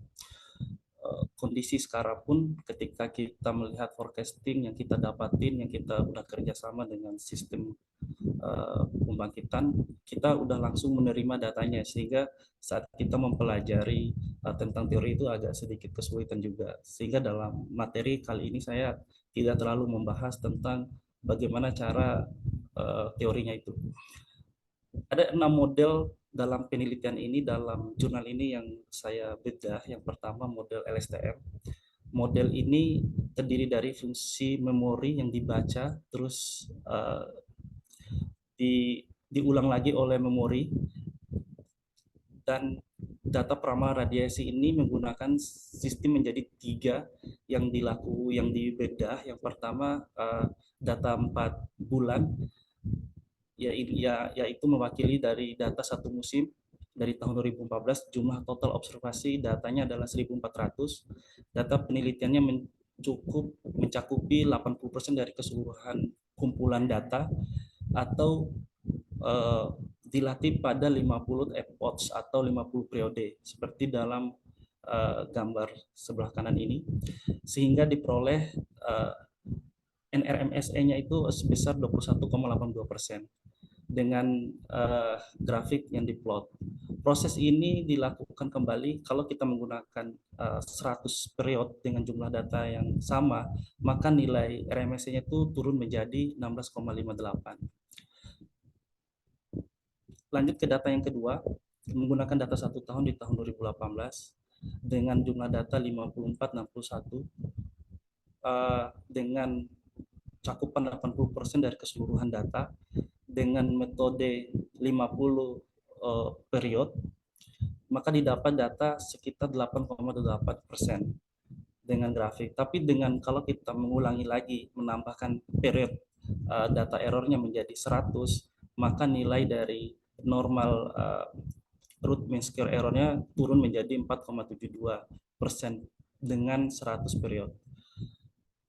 kondisi sekarang pun ketika kita melihat forecasting yang kita dapatin, yang kita udah kerjasama dengan sistem pembangkitan, kita udah langsung menerima datanya, sehingga saat kita mempelajari tentang teori itu agak sedikit kesulitan juga. Sehingga dalam materi kali ini saya tidak terlalu membahas tentang bagaimana cara teorinya itu. Ada 6 model dalam penelitian ini, dalam jurnal ini yang saya bedah. Yang pertama model LSTM. Model ini terdiri dari fungsi memori yang dibaca, terus diulang lagi oleh memori, dan data peramal radiasi ini menggunakan sistem menjadi 3 yang dibedah. Yang pertama data 4 bulan, yaitu mewakili dari data satu musim dari tahun 2014. Jumlah total observasi datanya adalah 1.400. Data penelitiannya mencakupi 80% dari keseluruhan kumpulan data, atau dilatih pada 50 epochs atau 50 periode seperti dalam gambar sebelah kanan ini, sehingga diperoleh NRMSE-nya itu sebesar 21,82% dengan grafik yang diplot. Proses ini dilakukan kembali kalau kita menggunakan 100 periode dengan jumlah data yang sama, maka nilai RMSE-nya itu turun menjadi 16,58. Lanjut ke data yang kedua, menggunakan data 1 tahun di tahun 2018 dengan jumlah data 5461 dengan cakupan 80% dari keseluruhan data dengan metode 50 period, maka didapat data sekitar 8,8% dengan grafik. Tapi kalau kita mengulangi lagi, menambahkan period data errornya menjadi 100, maka nilai dari normal root mean square errornya turun menjadi 4,72% dengan 100 period.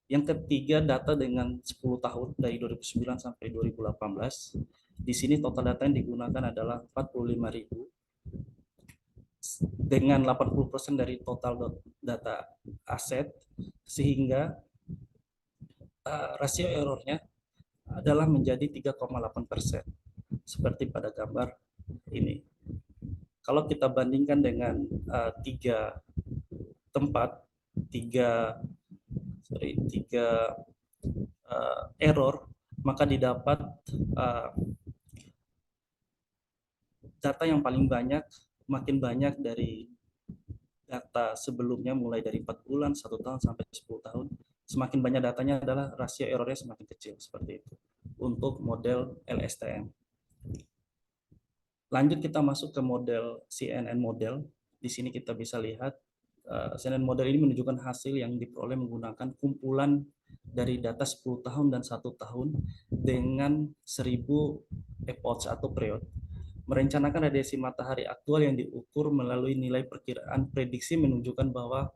Yang ketiga, data dengan 10 tahun dari 2009 sampai 2018. Di sini total data yang digunakan adalah 45.000 dengan 80% dari total data aset, sehingga rasio errornya adalah menjadi 3,8%. Seperti pada gambar ini. Kalau kita bandingkan dengan 3 error, maka didapat data yang paling banyak, makin banyak dari data sebelumnya, mulai dari 4 bulan, 1 tahun, sampai 10 tahun. Semakin banyak datanya adalah rasio errornya semakin kecil, seperti itu untuk model LSTM. Lanjut kita masuk ke model CNN model. Di sini kita bisa lihat CNN model ini menunjukkan hasil yang diperoleh menggunakan kumpulan dari data 10 tahun dan 1 tahun dengan 1000 epochs atau period. Merencanakan radiasi matahari aktual yang diukur melalui nilai perkiraan prediksi menunjukkan bahwa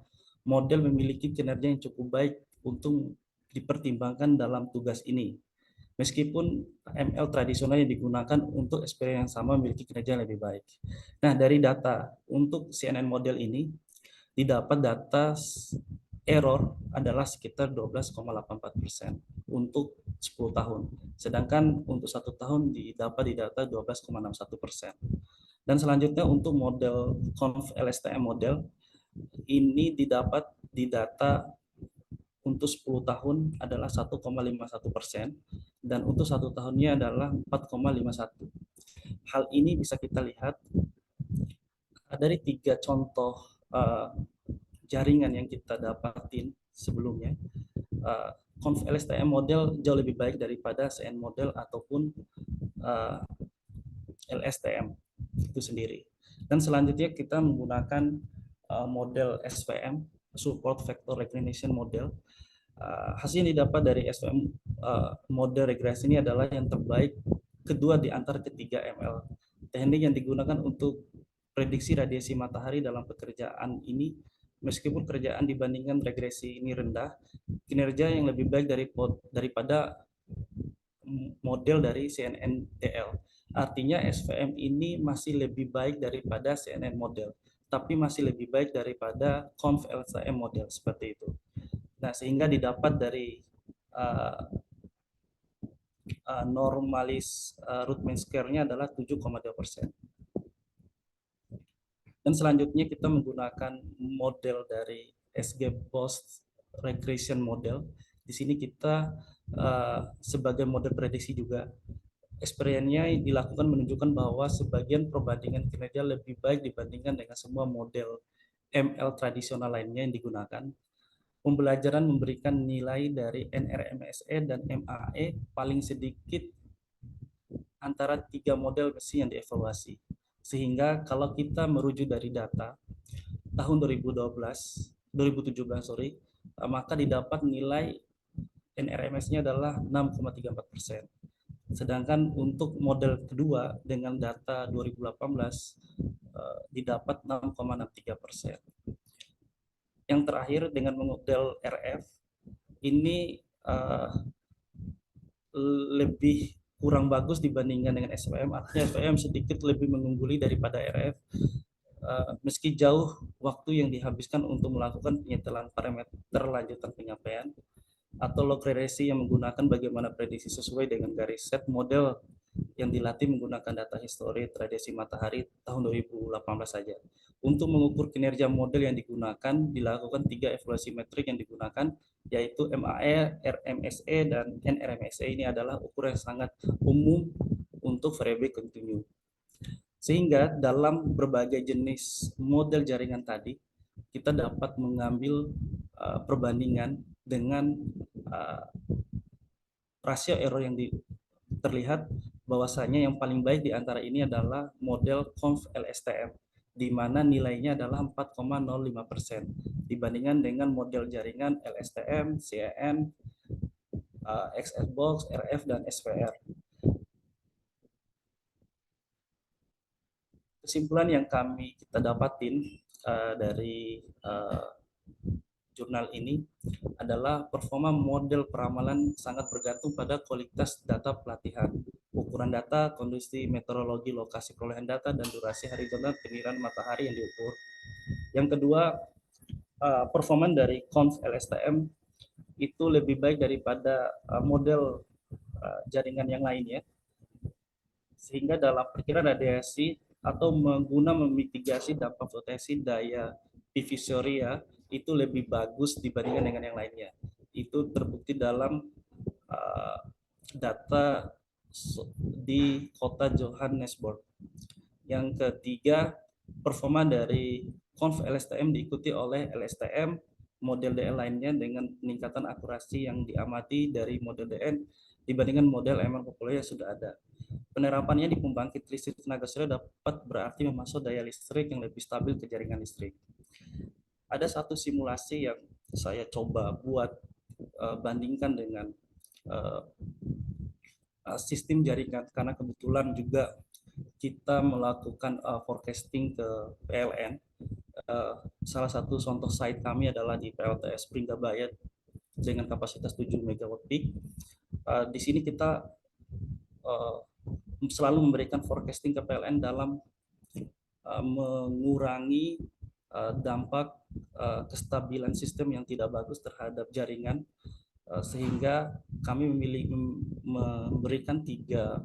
model memiliki kinerja yang cukup baik untuk dipertimbangkan dalam tugas ini. Meskipun ML tradisional yang digunakan untuk eksperimen yang sama memiliki kinerja yang lebih baik. Nah, dari data untuk CNN model ini, didapat data error adalah sekitar 12,84% untuk 10 tahun. Sedangkan untuk 1 tahun didapat di data 12,61%. Dan selanjutnya untuk model Conv LSTM model, ini didapat di data untuk 10 tahun adalah 1,51%, dan untuk 1 tahunnya adalah 4,51. Hal ini bisa kita lihat dari 3 contoh jaringan yang kita dapatin sebelumnya. Conv LSTM model jauh lebih baik daripada CN model ataupun LSTM itu sendiri. Dan selanjutnya kita menggunakan model SVM, Support Vector Recognition Model. Hasil yang didapat dari SVM model regresi ini adalah yang terbaik kedua di antara ketiga ML. Teknik yang digunakan untuk prediksi radiasi matahari dalam pekerjaan ini, meskipun kerjaan dibandingkan regresi ini rendah, kinerja yang lebih baik daripada model dari CNNDL. Artinya SVM ini masih lebih baik daripada CNN model, tapi masih lebih baik daripada Conv LSTM model seperti itu. Nah, sehingga didapat dari normalis root mean square-nya adalah 7,2%. Dan selanjutnya kita menggunakan model dari SG Post Regression Model. Di sini kita sebagai model prediksi juga. Eksperiennya dilakukan menunjukkan bahwa sebagian perbandingan kinerja lebih baik dibandingkan dengan semua model ML tradisional lainnya yang digunakan. Pembelajaran memberikan nilai dari NRMSE dan MAE paling sedikit antara 3 model mesin yang dievaluasi. Sehingga kalau kita merujuk dari data tahun 2017, maka didapat nilai NRMS-nya adalah 6,34%. Sedangkan untuk model kedua dengan data 2018 didapat 6,63%. Yang terakhir dengan model RF ini lebih kurang bagus dibandingkan dengan SVM. Artinya SVM sedikit lebih mengungguli daripada RF. Meski jauh waktu yang dihabiskan untuk melakukan penyetelan parameter lanjutan penyampaian atau log regresi yang menggunakan bagaimana prediksi sesuai dengan garis set model yang dilatih menggunakan data histori radiasi matahari tahun 2018 saja. Untuk mengukur kinerja model yang digunakan, dilakukan 3 evaluasi metrik yang digunakan, yaitu MAE, RMSE, dan NRMSE. Ini adalah ukuran yang sangat umum untuk variabel kontinu. Sehingga dalam berbagai jenis model jaringan tadi, kita dapat mengambil perbandingan dengan rasio error yang terlihat bahwasanya yang paling baik di antara ini adalah model Conv LSTM, di mana nilainya adalah 4,05% dibandingkan dengan model jaringan LSTM, CEN, XSbox, RF, dan SVR. Kesimpulan yang kita dapatin dari jurnal ini adalah performa model peramalan sangat bergantung pada kualitas data pelatihan, ukuran data, kondisi meteorologi, lokasi perolehan data, dan durasi horizontal penyinaran matahari yang diukur. Yang kedua, performa dari Conv LSTM itu lebih baik daripada model jaringan yang lainnya, sehingga dalam perkiraan radiasi atau memitigasi dampak fluktuasi daya divisoria itu lebih bagus dibandingkan dengan yang lainnya. Itu terbukti dalam data di kota Johannesburg. Yang ketiga, performa dari Conv LSTM diikuti oleh LSTM model DN lainnya dengan peningkatan akurasi yang diamati dari model DN dibandingkan model ML populer yang sudah ada. Penerapannya di pembangkit listrik tenaga surya dapat berarti memasuk daya listrik yang lebih stabil ke jaringan listrik. Ada satu simulasi yang saya coba buat bandingkan dengan sistem jaringan, karena kebetulan juga kita melakukan forecasting ke PLN. Salah satu contoh site kami adalah di PLTS Pringgabaya dengan kapasitas 7 MW peak. Di sini kita selalu memberikan forecasting ke PLN dalam mengurangi dampak kestabilan sistem yang tidak bagus terhadap jaringan, sehingga kami memberikan 3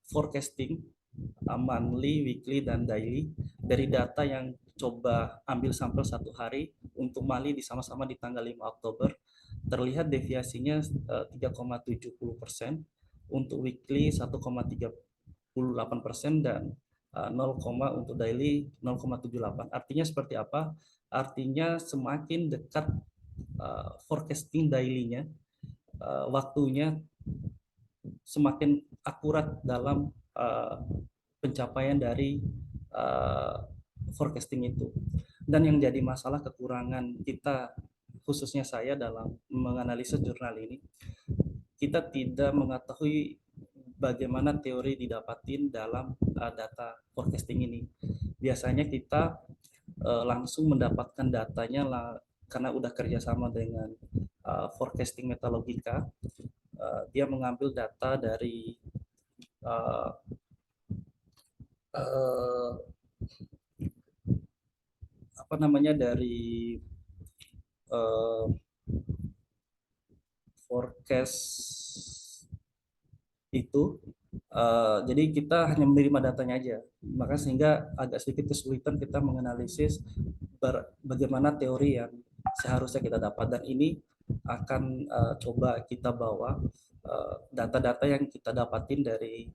forecasting, monthly, weekly, dan daily dari data yang coba ambil sampel 1 hari. Untuk monthly sama-sama di tanggal 5 Oktober terlihat deviasinya 3,70%, untuk weekly 1,38%, dan 0, untuk daily 0,78. Artinya seperti apa? Artinya semakin dekat forecasting daily-nya, waktunya semakin akurat dalam pencapaian dari forecasting itu. Dan yang jadi masalah kekurangan kita, khususnya saya dalam menganalisa jurnal ini, kita tidak mengetahui bagaimana teori didapatin dalam data forecasting ini. Biasanya kita langsung mendapatkan datanya karena udah kerjasama dengan forecasting Metalogika. Dia mengambil data dari uh, uh, apa namanya dari uh, forecast itu, jadi kita hanya menerima datanya aja, maka sehingga agak sedikit kesulitan kita menganalisis bagaimana teori yang seharusnya kita dapat. Dan ini akan coba kita bawa data-data yang kita dapatin dari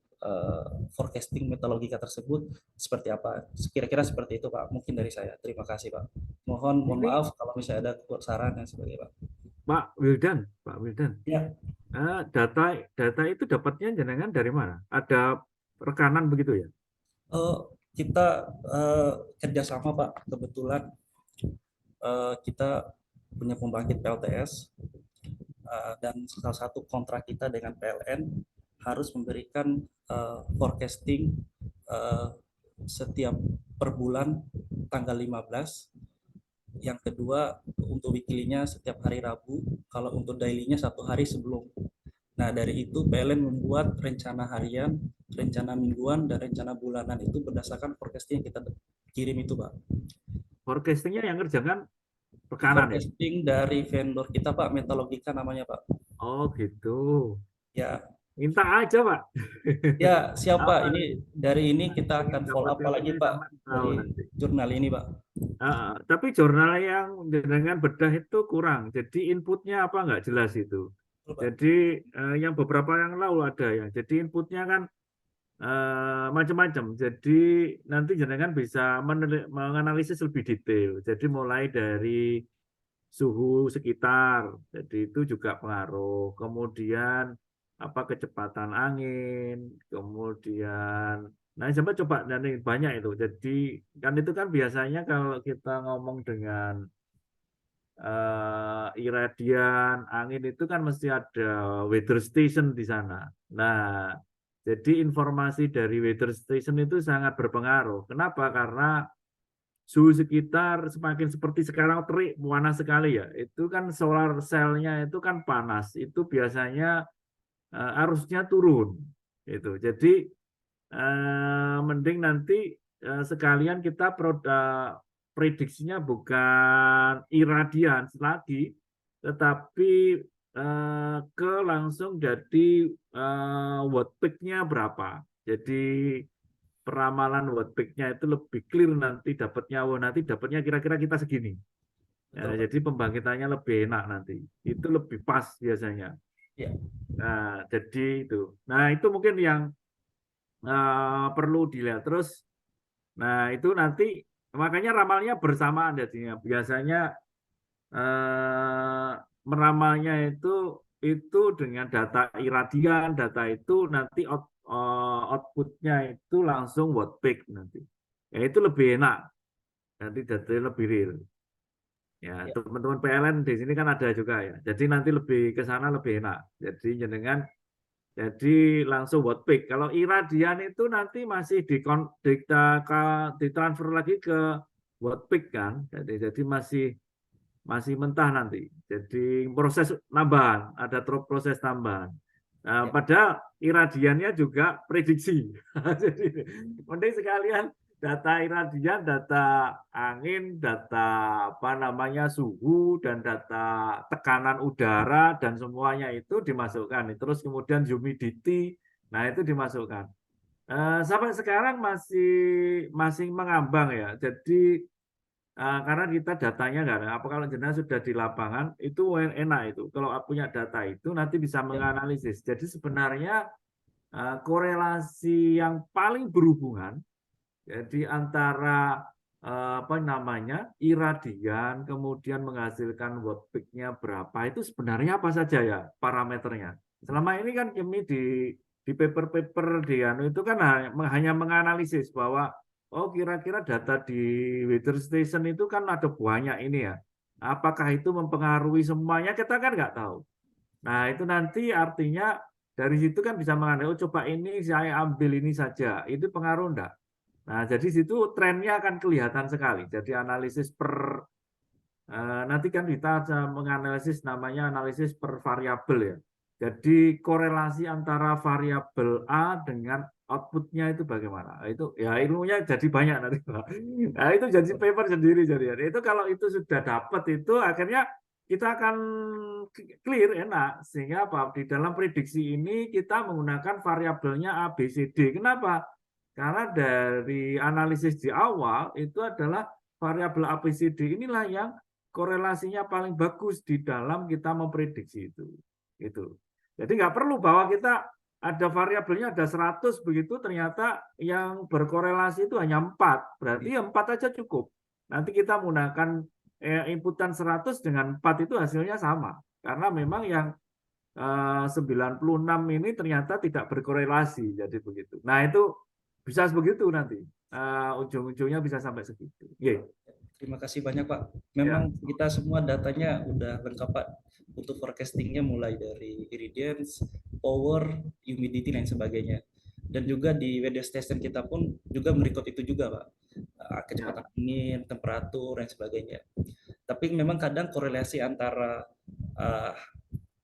forecasting metodologika tersebut seperti apa. Kira-kira seperti itu Pak, mungkin dari saya. Terima kasih Pak. Mohon Ini maaf kalau misalnya ada saran dan sebagainya Pak. Pak Wildan, Ya, data itu dapatnya jenengan dari mana? Ada rekanan begitu ya? kita kerjasama Pak, kebetulan kita punya pembangkit PLTS, dan salah satu kontrak kita dengan PLN harus memberikan forecasting setiap per bulan tanggal 15. Yang kedua untuk weekly-nya setiap hari Rabu, kalau untuk daily-nya 1 hari sebelum. Nah, dari itu PLN membuat rencana harian, rencana mingguan, dan rencana bulanan itu berdasarkan forecasting yang kita kirim itu, Pak. Forecastingnya yang kerjakan rekanan ya? Forecasting dari vendor kita, Pak, Metalogika namanya, Pak. Oh gitu. Ya, Minta aja Pak. ya siapa? Apa? Ini dari ini kita akan follow up lagi, Pak, Tahu dari nanti. jurnal ini, Pak. Tapi jurnal yang dengan bedah itu kurang. Jadi inputnya apa nggak jelas itu. Betul, Pak. Jadi yang beberapa yang lalu ada ya. Jadi inputnya kan macam-macam. Jadi nanti jenengan bisa menganalisis lebih detail. Jadi mulai dari suhu sekitar, jadi itu juga pengaruh. Kemudian apa kecepatan angin, kemudian nah coba dan banyak itu. Jadi kan itu kan biasanya kalau kita ngomong dengan iradian angin itu kan mesti ada weather station di sana. Nah, jadi informasi dari weather station itu sangat berpengaruh. Kenapa? Karena suhu sekitar semakin seperti sekarang terik panas sekali ya. Itu kan solar cell-nya itu kan panas. Itu biasanya arusnya turun. Itu. Jadi mending nanti sekalian kita prediksinya bukan iradian lagi, tetapi ke langsung jadi watt peak-nya berapa. Jadi peramalan watt peak-nya itu lebih clear nanti dapatnya, nanti dapatnya kira-kira kita segini. Betul, Pak. Jadi pembangkitannya lebih enak nanti. Itu lebih pas biasanya. Ya. Nah, jadi itu. Nah, itu mungkin yang perlu dilihat. Terus, nah itu nanti makanya ramalnya bersamaan jadinya. Biasanya meramalnya itu dengan data iradian, data itu nanti outputnya itu langsung watt peak nanti. Ya itu lebih enak. Nanti data lebih real. Ya, Ya. teman-teman PLN di sini kan ada juga ya. Jadi nanti lebih ke sana lebih enak. Jadi jenengan jadi langsung watt peak. Kalau iradian itu nanti masih ditransfer lagi ke watt peak kan. Jadi masih mentah nanti. Jadi proses tambahan, ada proses tambahan. Nah, Ya. padahal iradiannya juga prediksi. Jadi mending sekalian data iradian, data angin, data apa namanya suhu dan data tekanan udara dan semuanya itu dimasukkan. Terus kemudian humidity, nah itu dimasukkan. Sampai sekarang masih mengambang ya. Jadi karena kita datanya nggak ada. Apa kalau jenengan sudah di lapangan itu enak itu. Kalau punya data itu nanti bisa menganalisis. Jadi sebenarnya korelasi yang paling berhubungan jadi antara apa namanya iradian kemudian menghasilkan watt peak-nya berapa itu sebenarnya apa saja ya parameternya. Selama ini kan kami di paper-paper di anu itu kan hanya menganalisis bahwa oh kira-kira data di weather station itu kan ada banyak ini ya. Apakah itu mempengaruhi semuanya kita kan nggak tahu. Nah itu nanti artinya dari situ kan bisa menganalisis, oh coba ini saya ambil ini saja, itu pengaruh enggak? Nah jadi situ trennya akan kelihatan sekali. Jadi analisis nanti kan kita menganalisis namanya analisis per variabel ya. Jadi korelasi antara variabel A dengan outputnya itu bagaimana? Nah, itu ya ilmunya jadi banyak nanti, Pak. Nah, itu jadi paper sendiri jadi. Itu kalau itu sudah dapat itu akhirnya kita akan clear enak sehingga apa? Di dalam prediksi ini kita menggunakan variabelnya A, B, C, D. Kenapa? Karena dari analisis di awal itu adalah variabel A, B, C, D inilah yang korelasinya paling bagus di dalam kita memprediksi itu. Itu. Jadi nggak perlu bahwa kita ada variabelnya ada 100 begitu, ternyata yang berkorelasi itu hanya 4. Berarti ya 4 aja cukup. Nanti kita menggunakan inputan 100 dengan 4 itu hasilnya sama. Karena memang yang 96 ini ternyata tidak berkorelasi. Jadi begitu. Nah itu bisa begitu nanti. Ujung-ujungnya bisa sampai segitu. Yeah. Terima kasih banyak Pak. Memang kita semua datanya udah lengkap Pak. Untuk forecastingnya mulai dari irradiance, power, humidity dan sebagainya. Dan juga di weather station kita pun juga merecord itu juga Pak. Kecepatan angin, temperatur dan sebagainya. Tapi memang kadang korelasi antara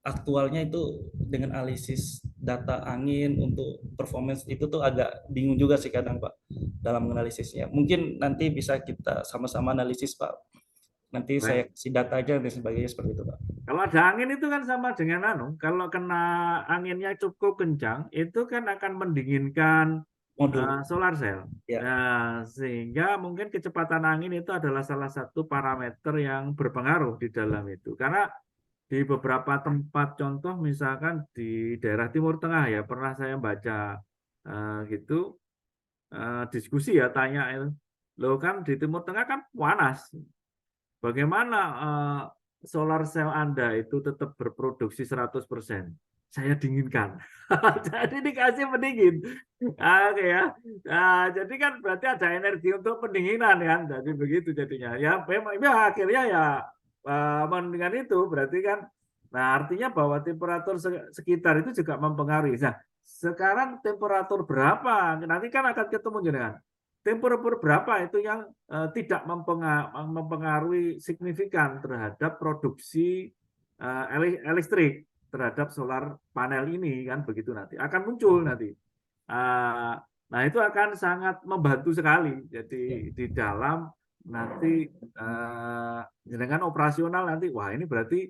aktualnya itu dengan analisis data angin untuk performance itu tuh agak bingung juga sih kadang Pak dalam menganalisisnya. Mungkin nanti bisa kita sama-sama analisis Pak. Nanti saya kasih data aja dan sebagainya seperti itu Pak. Kalau ada angin itu kan sama dengan kalau kena anginnya cukup kencang itu kan akan mendinginkan solar cell. Ya. Nah, sehingga mungkin kecepatan angin itu adalah salah satu parameter yang berpengaruh di dalam itu. Karena di beberapa tempat contoh misalkan di daerah Timur Tengah ya pernah saya baca gitu diskusi ya tanya itu. Loh kan di Timur Tengah kan panas. Bagaimana solar cell Anda itu tetap berproduksi 100%? Saya dinginkan. Jadi dikasih pendingin. Oke ya. Nah, jadi kan berarti ada energi untuk pendinginan kan. Jadi begitu jadinya. Ya memang ya akhirnya ya dengan itu berarti kan nah artinya bahwa temperatur sekitar itu juga mempengaruhi. Nah, sekarang temperatur berapa? Nanti kan akan ketemu dengan temperatur berapa itu yang tidak mempengaruhi signifikan terhadap produksi listrik terhadap solar panel ini kan begitu nanti akan muncul nanti. Nah itu akan sangat membantu sekali. Jadi di dalam nanti dengan operasional nanti wah ini berarti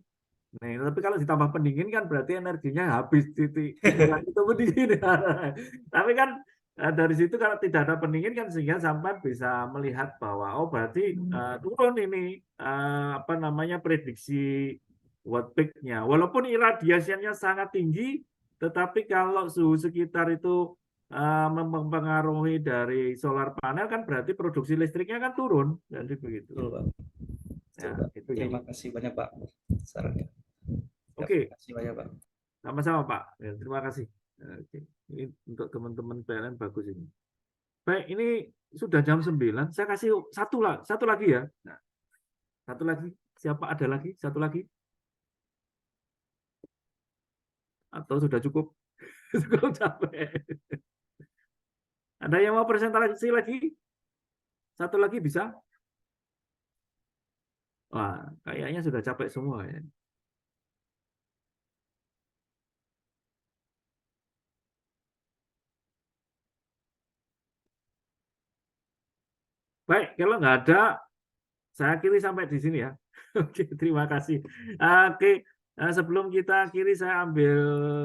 tapi kalau ditambah pendingin kan berarti energinya habis titik itu pendingin. Tapi kan dari situ kalau tidak ada pendingin kan sehingga sampai bisa melihat bahwa oh berarti turun ini apa namanya prediksi watt peak-nya. Walaupun iradiasinya sangat tinggi, tetapi kalau suhu sekitar itu mempengaruhi dari solar panel kan berarti produksi listriknya kan turun. Jadi begitu. Betul, Pak. Ya, itu terima kasih banyak Pak sarannya. Oke. Terima kasih banyak Pak. Sama-sama Pak. Ya, terima kasih. Oke. Ini untuk teman-teman PLN bagus ini. Baik, ini sudah jam 9. Saya kasih satu lagi ya. Nah, satu lagi. Siapa ada lagi? Satu lagi? Atau sudah cukup? Cukup capek. Ada yang mau presentasi lagi? Satu lagi bisa? Wah, kayaknya sudah capek semua ya. Baik, kalau nggak ada, saya akhiri sampai di sini ya. Oke, terima kasih. Oke, sebelum kita akhiri, saya ambil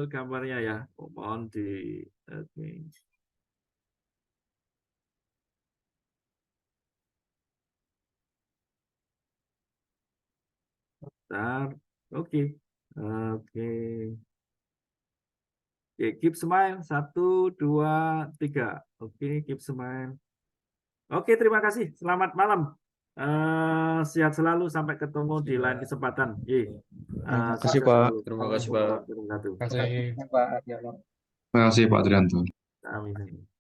gambarnya ya. Mohon di. Oke. Bentar. Oke. Oke. Oke, keep smile. 1, 2, 3. Oke, keep smile. Oke, terima kasih. Selamat malam. Sehat selalu. Sampai ketemu di lain kesempatan. Terima kasih Pak. Terima kasih Pak. Terima kasih Pak Adrianto. Terima kasih Pak Adrianto. Amin.